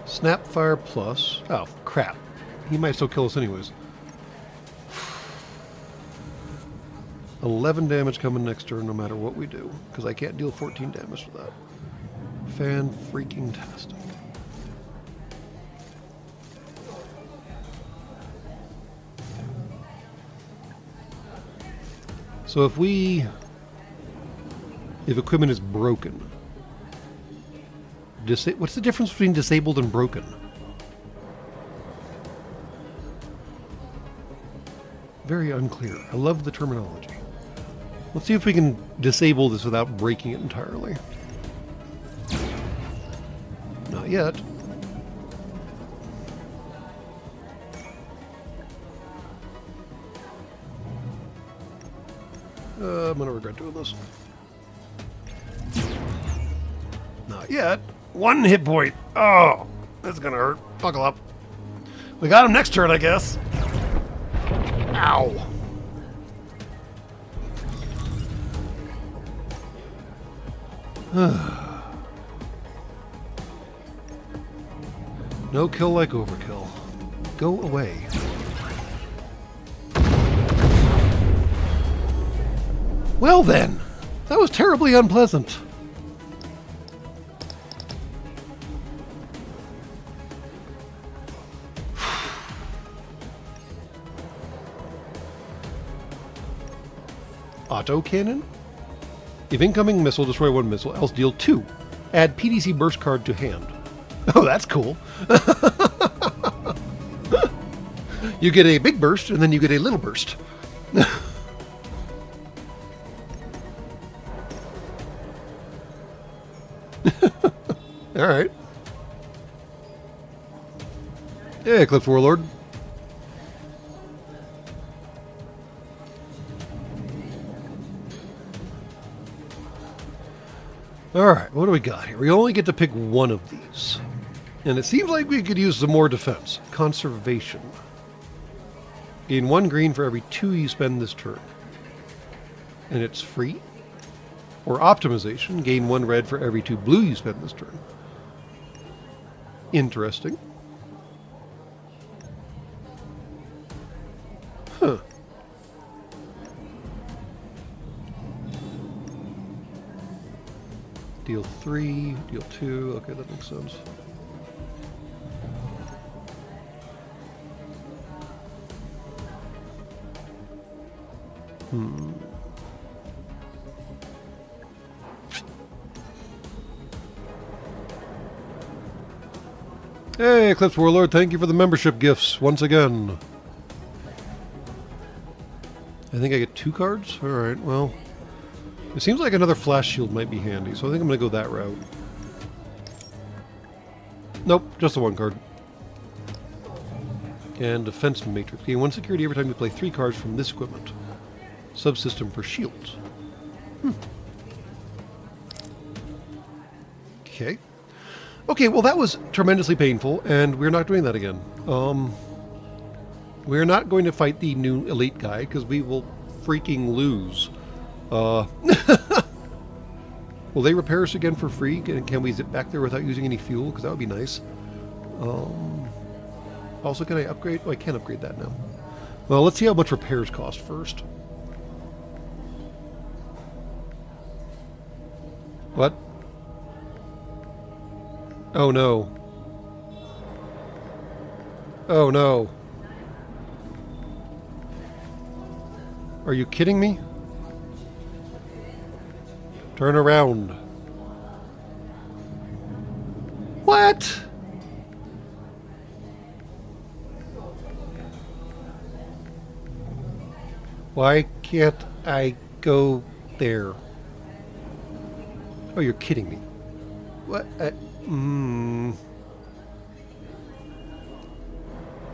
Snapfire plus. Oh, crap. He might still kill us anyways. 11 damage coming next turn no matter what we do, because I can't deal 14 damage to that. Fan-freaking-tastic. So if equipment is broken, what's the difference between disabled and broken? Very unclear. I love the terminology. Let's see if we can disable this without breaking it entirely. Not yet. I'm gonna regret doing this. Not yet. 1 hit point. Oh, that's gonna hurt. Buckle up. We got him next turn, I guess. Ow. No kill like overkill. Go away. Well then, that was terribly unpleasant. autocannon. If incoming missile, destroy one missile, else deal 2. Add PDC burst card to hand. Oh, that's cool. You get a big burst, and then you get a little burst. All right. Yeah, Eclipse Warlord. All right, what do we got here? We only get to pick one of these. And it seems like we could use some more defense. Conservation. Gain 1 green for every 2 you spend this turn. And it's free. Or optimization. Gain 1 red for every 2 blue you spend this turn. Interesting. Huh. Deal 3, deal 2. Okay, that makes sense. Hey, Eclipse Warlord, thank you for the membership gifts once again. I think I get 2 cards? Alright, well. It seems like another flash shield might be handy, so I think I'm going to go that route. Nope, just the 1 card. And Defense Matrix. Gain 1 security every time you play 3 cards from this equipment. Subsystem for shields. Okay. Okay, well that was tremendously painful, and we're not doing that again. We're not going to fight the new elite guy, because we will freaking lose. Will they repair us again for free? Can we zip back there without using any fuel? Because that would be nice. Also, can I upgrade? Oh, I can't upgrade that now. Well, let's see how much repairs cost first. What? Oh no. Oh no. Are you kidding me? Turn around. What? Why can't I go there? Oh, you're kidding me. What?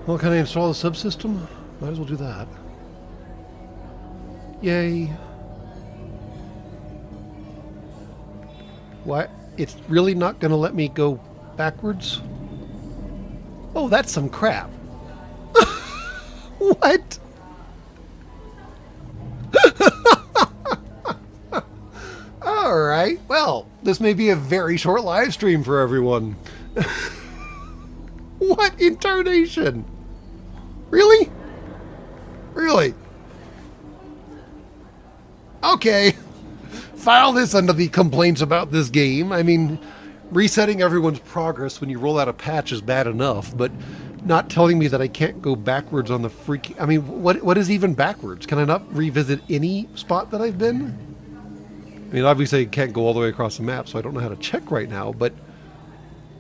Well, can I install the subsystem? Might as well do that. Yay. Why? It's really not going to let me go backwards? Oh, that's some crap. What? All right. Well, this may be a very short live stream for everyone. What in tarnation? Really? Really? Okay. File this under the complaints about this game. I mean, resetting everyone's progress when you roll out a patch is bad enough, but not telling me that I can't go backwards on the freaking... I mean, what is even backwards? Can I not revisit any spot that I've been? I mean, obviously I can't go all the way across the map, so I don't know how to check right now, but...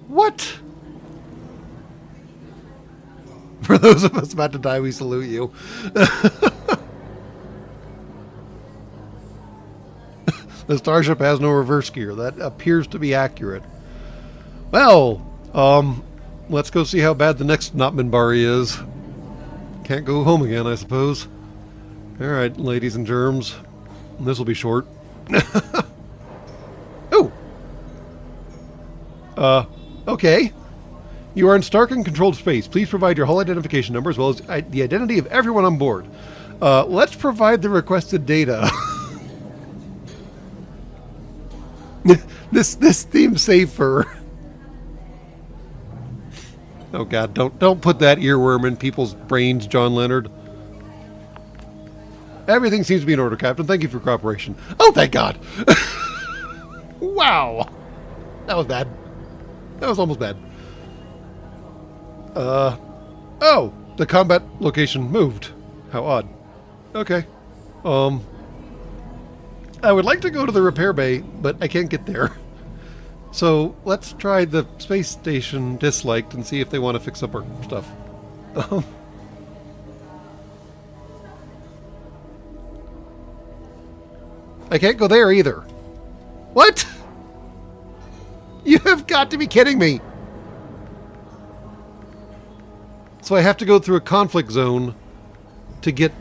What? For those of us about to die, we salute you. The starship has no reverse gear. That appears to be accurate. Well, let's go see how bad the next Notmanbari is. Can't go home again, I suppose. Alright, ladies and germs. This will be short. Oh! Okay. You are in Stark and controlled space. Please provide your hull identification number as well as the identity of everyone on board. Let's provide the requested data. This seems safer. Oh God! Don't put that earworm in people's brains, John Leonard. Everything seems to be in order, Captain. Thank you for cooperation. Oh, thank God! Wow, that was bad. That was almost bad. Oh, the combat location moved. How odd. Okay. I would like to go to the repair bay, but I can't get there. So let's try the space station disliked and see if they want to fix up our stuff. I can't go there either. What? You have got to be kidding me. So I have to go through a conflict zone to get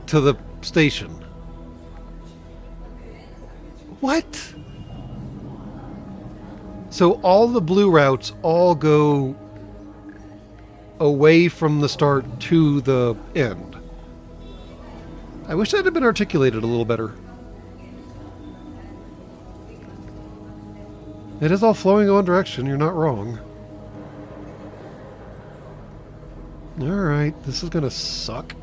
to the station. What? So all the blue routes all go away from the start to the end. I wish that had been articulated a little better. It is all flowing in one direction, you're not wrong. Alright, this is gonna suck.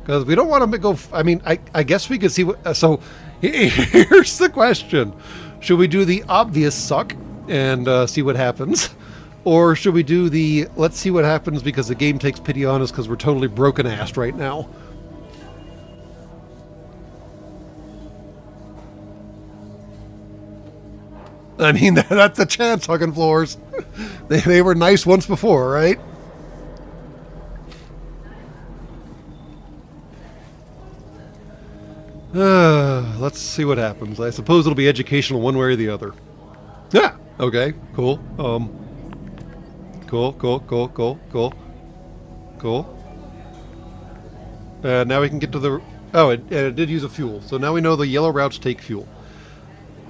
Because we don't want to go... I mean, I guess we could see what... So, here's the question. Should we do the obvious suck and see what happens? Or should we do the let's see what happens because the game takes pity on us because we're totally broken-assed right now? I mean, that's a chance, hugging floors. They were nice once before, right? Let's see what happens. I suppose it'll be educational one way or the other. Yeah. Okay. Cool. Cool. Now we can get to the... Oh, it did use a fuel. So now we know the yellow routes take fuel.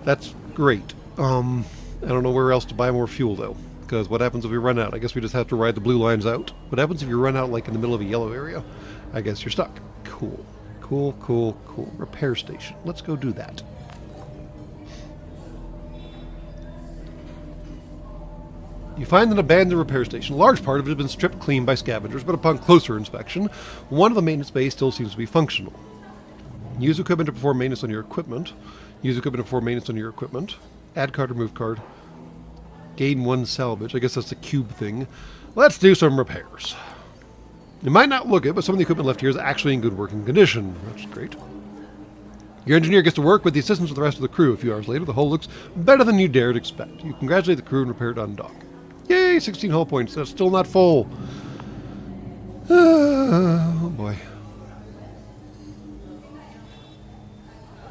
That's great. I don't know where else to buy more fuel, though. Because what happens if we run out? I guess we just have to ride the blue lines out. What happens if you run out, like, in the middle of a yellow area? I guess you're stuck. Cool. Cool. Repair station. Let's go do that. You find an abandoned repair station. A large part of it has been stripped clean by scavengers, but upon closer inspection, one of the maintenance bays still seems to be functional. Use equipment to perform maintenance on your equipment. Use equipment to perform maintenance on your equipment. Add card, remove card. Gain 1 salvage. I guess that's the cube thing. Let's do some repairs. You might not look it, but some of the equipment left here is actually in good working condition. That's great. Your engineer gets to work with the assistance of the rest of the crew. A few hours later, the hull looks better than you dared expect. You congratulate the crew and repair it on dock. Yay, 16 hull points. That's still not full. Oh, boy.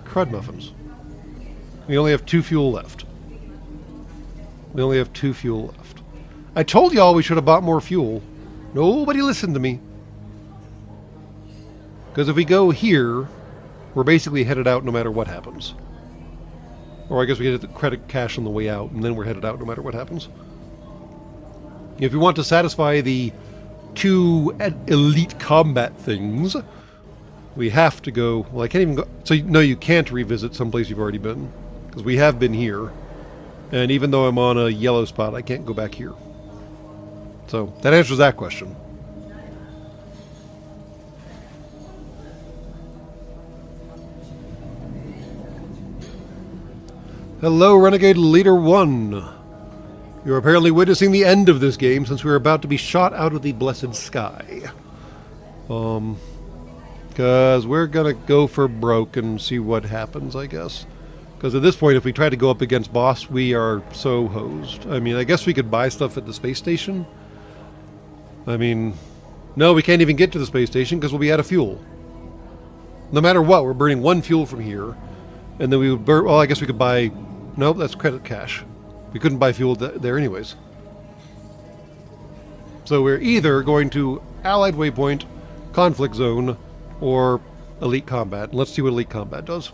Crud muffins. We only have 2 fuel left. I told y'all we should have bought more fuel. Nobody listened to me. Because if we go here, we're basically headed out no matter what happens. Or I guess we get the credit cash on the way out, and then we're headed out no matter what happens. If you want to satisfy the 2 elite combat things, we have to go... Well, I can't even go... So, no, you can't revisit someplace you've already been. Because we have been here. And even though I'm on a yellow spot, I can't go back here. So, that answers that question. Hello, Renegade Leader 1. You're apparently witnessing the end of this game since we're about to be shot out of the blessed sky. Because we're going to go for broke and see what happens, I guess. Because at this point, if we try to go up against boss, we are so hosed. I mean, I guess we could buy stuff at the space station. I mean, no, we can't even get to the space station because we'll be out of fuel. No matter what, we're burning 1 fuel from here. And then we would burn... Well, I guess we could buy... Nope, that's credit cash. We couldn't buy fuel there anyways. So we're either going to Allied Waypoint, Conflict Zone, or Elite Combat. Let's see what Elite Combat does.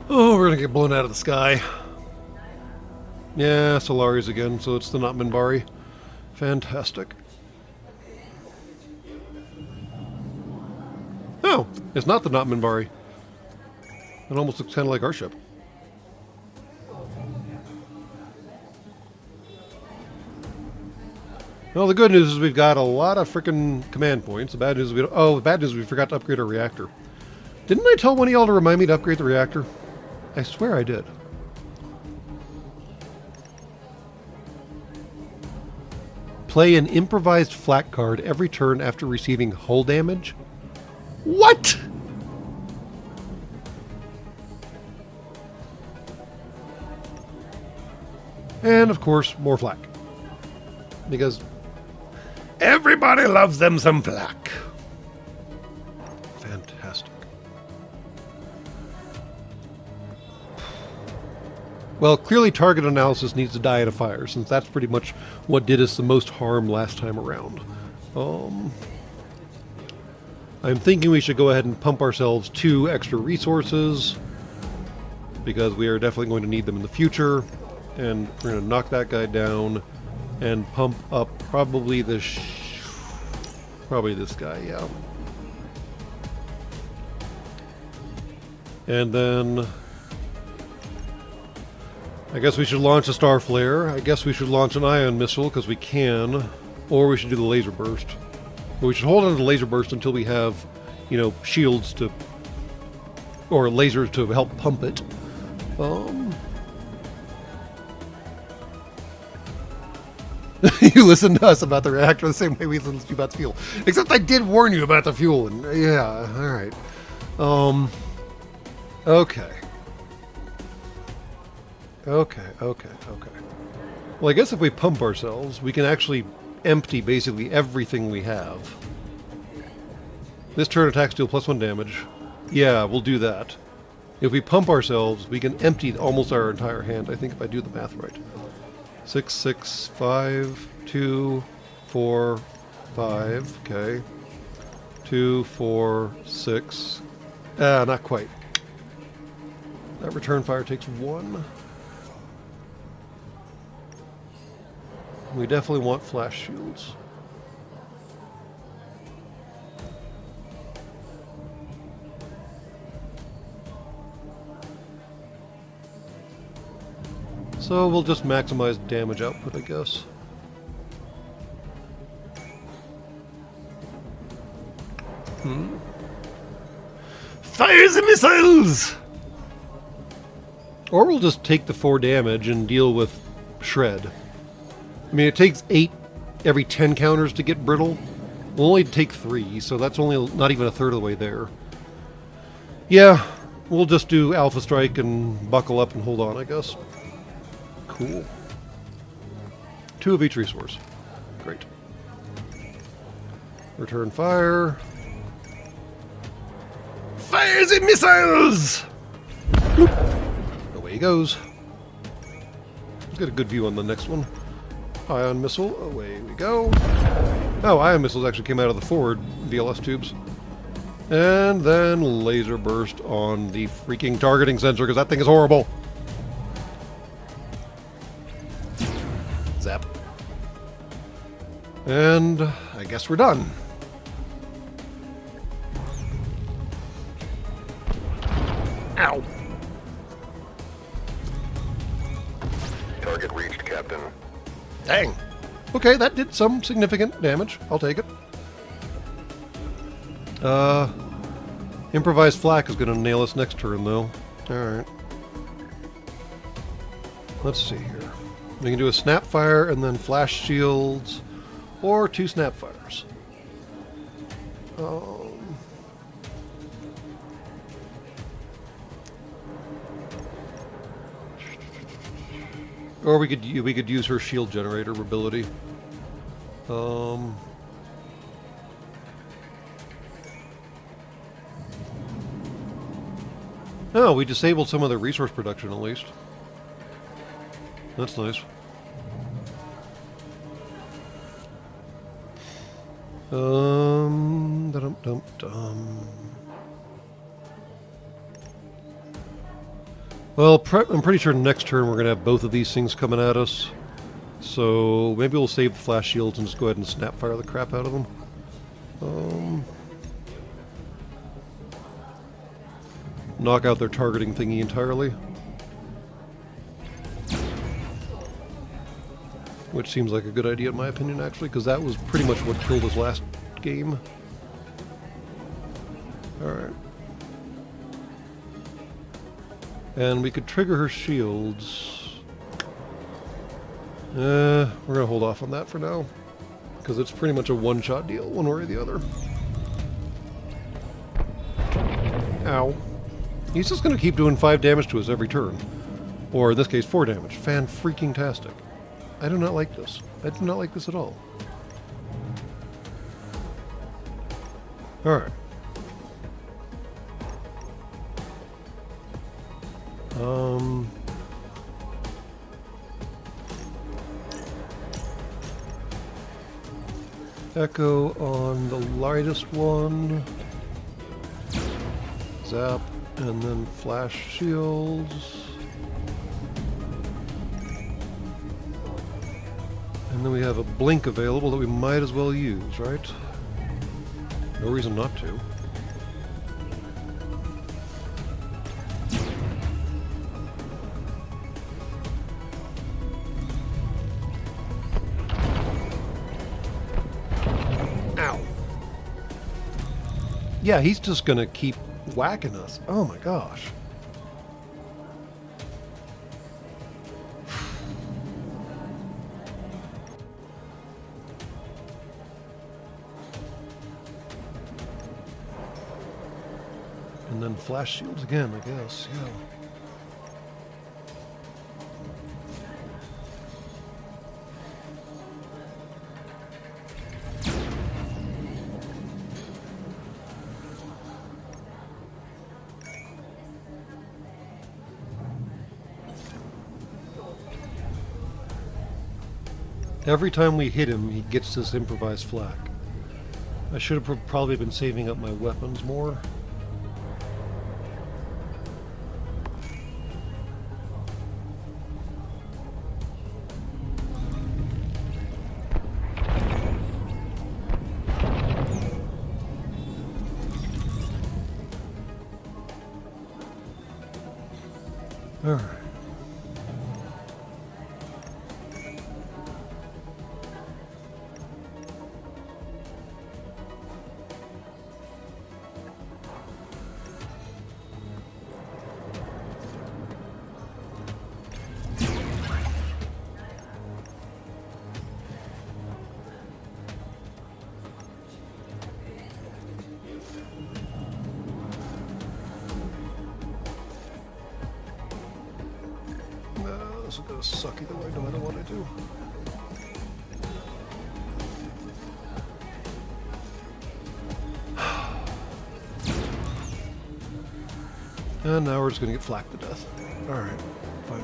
Oh, we're gonna get blown out of the sky. Yeah, Solari's again, so it's the not Minbari. Fantastic. Oh, it's not the not Minbari. It almost looks kind of like our ship. Well, the good news is we've got a lot of frickin' command points. The bad news is the bad news is we forgot to upgrade our reactor. Didn't I tell one of y'all to remind me to upgrade the reactor? I swear I did. Play an improvised flak card every turn after receiving hull damage. What? And of course, more flak. Because everybody loves them some flak. Fantastic. Well, clearly target analysis needs to die in a fire, since that's pretty much what did us the most harm last time around. I'm thinking we should go ahead and pump ourselves 2 extra resources, because we are definitely going to need them in the future. And we're going to knock that guy down and pump up probably this guy, yeah. And then I guess we should launch a star flare. I guess we should launch an ion missile because we can, or we should do the laser burst. But we should hold on to the laser burst until we have, you know, shields to, or lasers to help pump it. You listened to us about the reactor the same way we listened to you about the fuel. Except I did warn you about the fuel, and yeah, alright. Okay. Okay. Well, I guess if we pump ourselves, we can actually empty basically everything we have. This turn attacks deal +1 damage. Yeah, we'll do that. If we pump ourselves, we can empty almost our entire hand, I think, if I do the math right. 6, 6, 5, 2, 4, 5, okay. 2, 4, 6. Not quite. That return fire takes 1. We definitely want flash shields. So we'll just maximize damage output, I guess. Fire the missiles! Or we'll just take the 4 damage and deal with shred. I mean, it takes 8 every 10 counters to get brittle. We'll only take 3, so that's only not even a third of the way there. Yeah, we'll just do Alpha Strike and buckle up and hold on, I guess. Cool. 2 of each resource. Great. Return fire. Fire the missiles! Bloop. Away he goes. Let's get a good view on the next one. Ion missile, away we go. Oh, ion missiles actually came out of the forward VLS tubes. And then laser burst on the freaking targeting sensor, because that thing is horrible. Zap. And I guess we're done. Ow. Target reached, Captain. Dang. Okay, that did some significant damage. I'll take it. Improvised flak is going to nail us next turn, though. Alright. Let's see here. We can do a snap fire and then flash shields, or 2 snap fires. Or we could use her shield generator ability. Oh, we disabled some of the resource production at least. That's nice. Dum-dum-dum. Well, I'm pretty sure next turn we're going to have both of these things coming at us. So maybe we'll save the flash shields and just go ahead and snap fire the crap out of them. Knock out their targeting thingy entirely. Which seems like a good idea in my opinion, actually, because that was pretty much what killed us last game. Alright. And we could trigger her shields. We're going to hold off on that for now. because it's pretty much a one-shot deal, one way or the other. Ow. He's just going to keep doing 5 damage to us every turn. Or in this case, 4 damage. Fan-freaking-tastic. I do not like this. I do not like this at all. Alright. Echo on the lightest one. Zap, and then flash shields. And then we have a blink available that we might as well use, right? No reason not to. Ow. Yeah, he's just gonna keep whacking us. Oh my gosh. And then flash shields again, I guess, yeah. Every time we hit him, he gets this improvised flak. I should have probably been saving up my weapons more. All right. This is gonna suck either way, no matter what I do. And now we're just gonna get flacked to death. Alright, fine.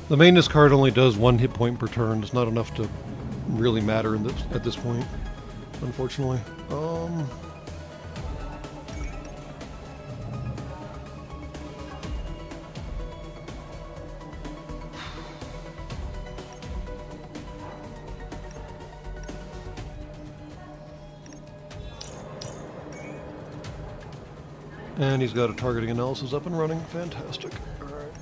The maintenance card only does 1 hit point per turn. It's not enough to really matter at this point, unfortunately. And he's got a targeting analysis up and running. Fantastic. All right.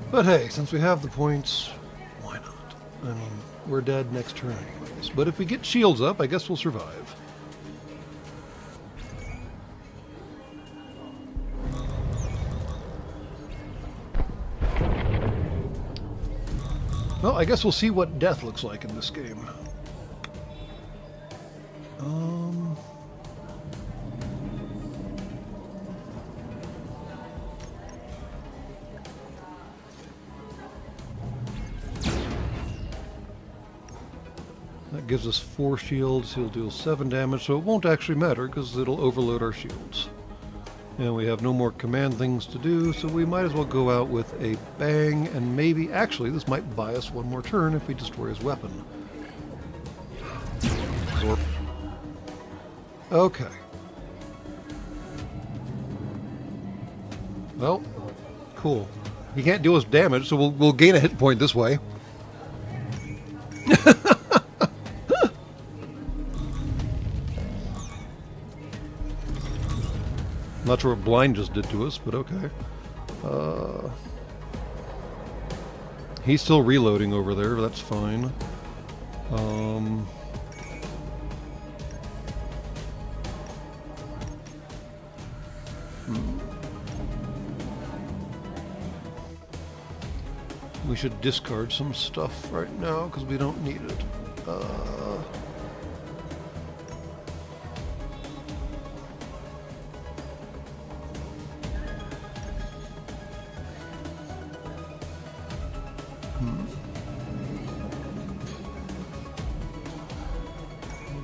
But hey, since we have the points, why not? I mean, we're dead next turn anyways. But if we get shields up, I guess we'll survive. Well, I guess we'll see what death looks like in this game. That gives us 4 shields. He'll deal 7 damage, so it won't actually matter because it'll overload our shields. And we have no more command things to do, so we might as well go out with a bang, and maybe, actually, this might buy us 1 more turn if we destroy his weapon. Zorp. Okay. Well, cool. He can't deal us damage, so we'll gain a hit point this way. Not sure what blind just did to us, but okay. He's still reloading over there, that's fine. We should discard some stuff right now because we don't need it.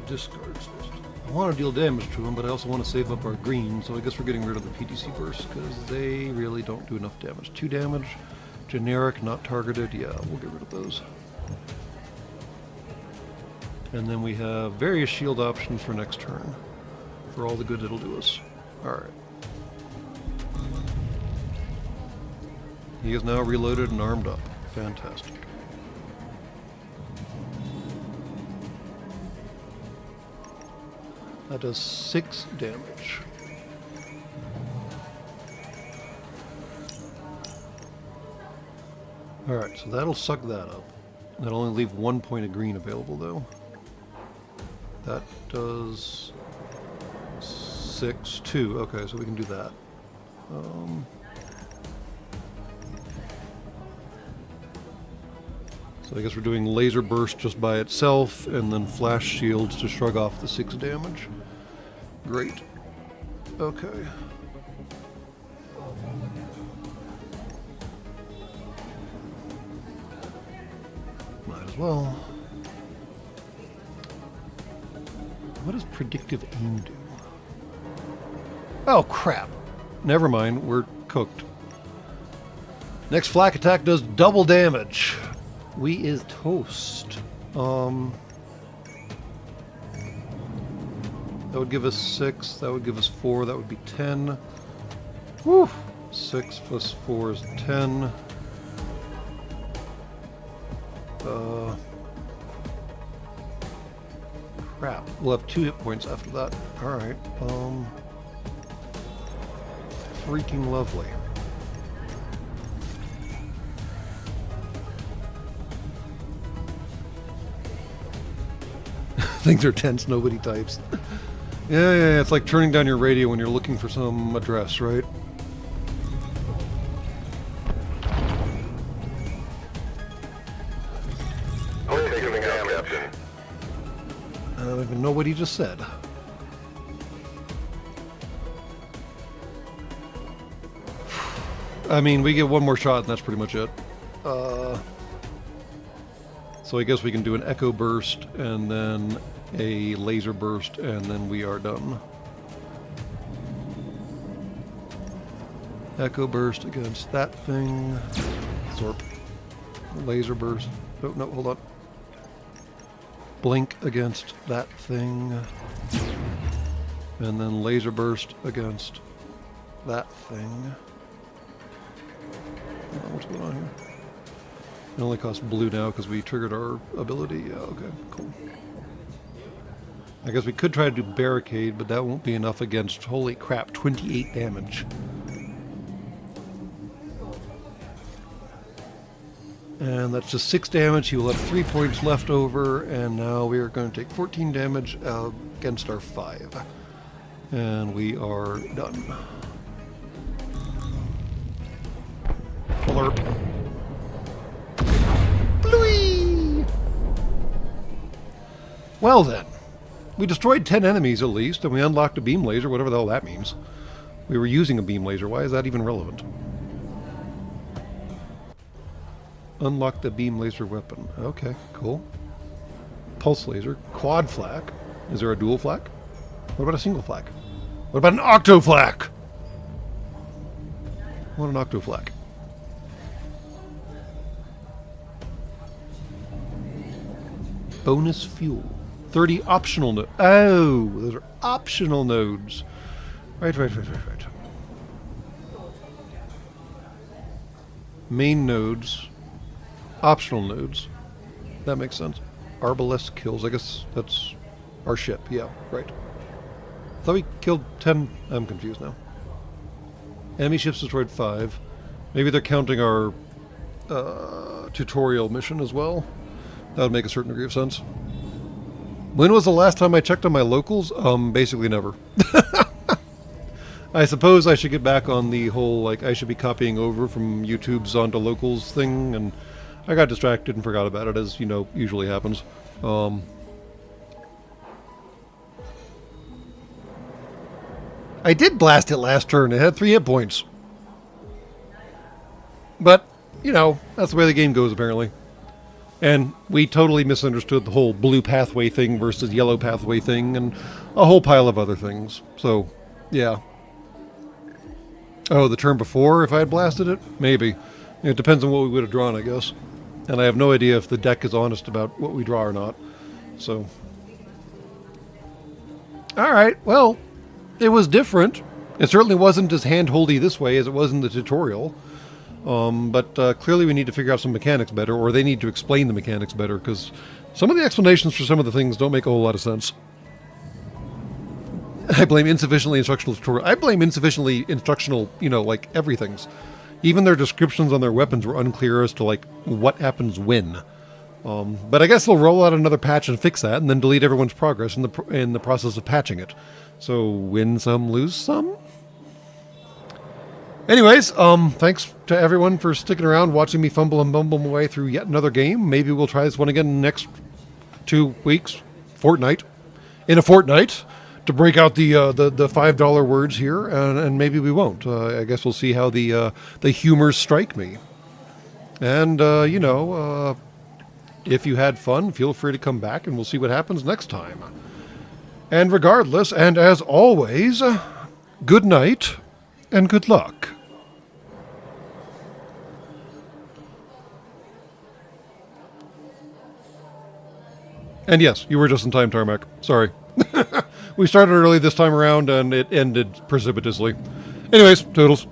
Discards list. I want to deal damage to them, but I also want to save up our green, so I guess we're getting rid of the PTC burst because they really don't do enough damage. 2 damage. Generic, not targeted. Yeah, we'll get rid of those. And then we have various shield options for next turn. For all the good it'll do us. Alright. He is now reloaded and armed up. Fantastic. That does 6 damage. Alright, so that'll suck that up. That'll only leave 1 point of green available, though. That does 6, 2. Okay, so we can do that. So I guess we're doing laser burst just by itself, and then flash shields to shrug off the 6 damage. Great. Okay. Might as well. What does predictive aim do? Oh, crap. Never mind, we're cooked. Next flak attack does double damage. We is toast. That would give us 6, that would give us 4, that would be 10. Whew! 6 plus 4 is 10. Crap. We'll have 2 hit points after that. Alright. Freaking lovely. Things are tense, nobody types. Yeah, it's like turning down your radio when you're looking for some address, right? Hull taking damage, Captain. I don't even know what he just said. I mean, we get one more shot and that's pretty much it. So I guess we can do an echo burst and then a laser burst and then we are done. Echo burst against that thing. Zorp. Laser burst. Oh, no, hold on. Blink against that thing. And then laser burst against that thing. What's going on here? It only costs blue now because we triggered our ability. Yeah, okay, cool. I guess we could try to do barricade, but that won't be enough against, holy crap, 28 damage. And that's just 6 damage. He will have 3 points left over, and now we are going to take 14 damage against our 5. And we are done. Blurp. Bluey! Well then, we destroyed 10 enemies at least, and we unlocked a beam laser, whatever the hell that means. We were using a beam laser. Why is that even relevant? Unlock the beam laser weapon. Okay, cool. Pulse laser. Quad flak. Is there a dual flak? What about a single flak? What about an octo flak? What an octo flak? Bonus fuel. 30 optional nodes. Oh, those are optional nodes. Right. Main nodes. Optional nodes. That makes sense. Arbalest kills. I guess that's our ship. Yeah, right. I thought we killed 10. I'm confused now. Enemy ships destroyed 5. Maybe they're counting our tutorial mission as well. That would make a certain degree of sense. When was the last time I checked on my locals? Basically never. I suppose I should get back on the whole, like, I should be copying over from YouTube's onto locals thing, and I got distracted and forgot about it, as, you know, usually happens. I did blast it last turn. It had 3 hit points. But, you know, that's the way the game goes, apparently. And we totally misunderstood the whole blue pathway thing versus yellow pathway thing, and a whole pile of other things. So, yeah. Oh, the turn before, if I had blasted it? Maybe. It depends on what we would have drawn, I guess. And I have no idea if the deck is honest about what we draw or not. So. Alright, well, it was different. It certainly wasn't as hand-holdy this way as it was in the tutorial. But clearly we need to figure out some mechanics better, or they need to explain the mechanics better, because some of the explanations for some of the things don't make a whole lot of sense. I blame insufficiently instructional tutorial. I blame insufficiently instructional, you know, like, everything's. Even their descriptions on their weapons were unclear as to, like, what happens when. But I guess they'll roll out another patch and fix that, and then delete everyone's progress in the process of patching it. So, win some, lose some? Anyways, thanks to everyone for sticking around, watching me fumble and bumble my way through yet another game. Maybe we'll try this one again next 2 weeks, fortnight, in a fortnight, to break out the $5 words here, and maybe we won't. I guess we'll see how the humors strike me. And, you know, if you had fun, feel free to come back, and we'll see what happens next time. And regardless, and as always, good night, and good luck. And yes, you were just in time, Tarmac. Sorry. We started early this time around, and it ended precipitously. Anyways, toodles.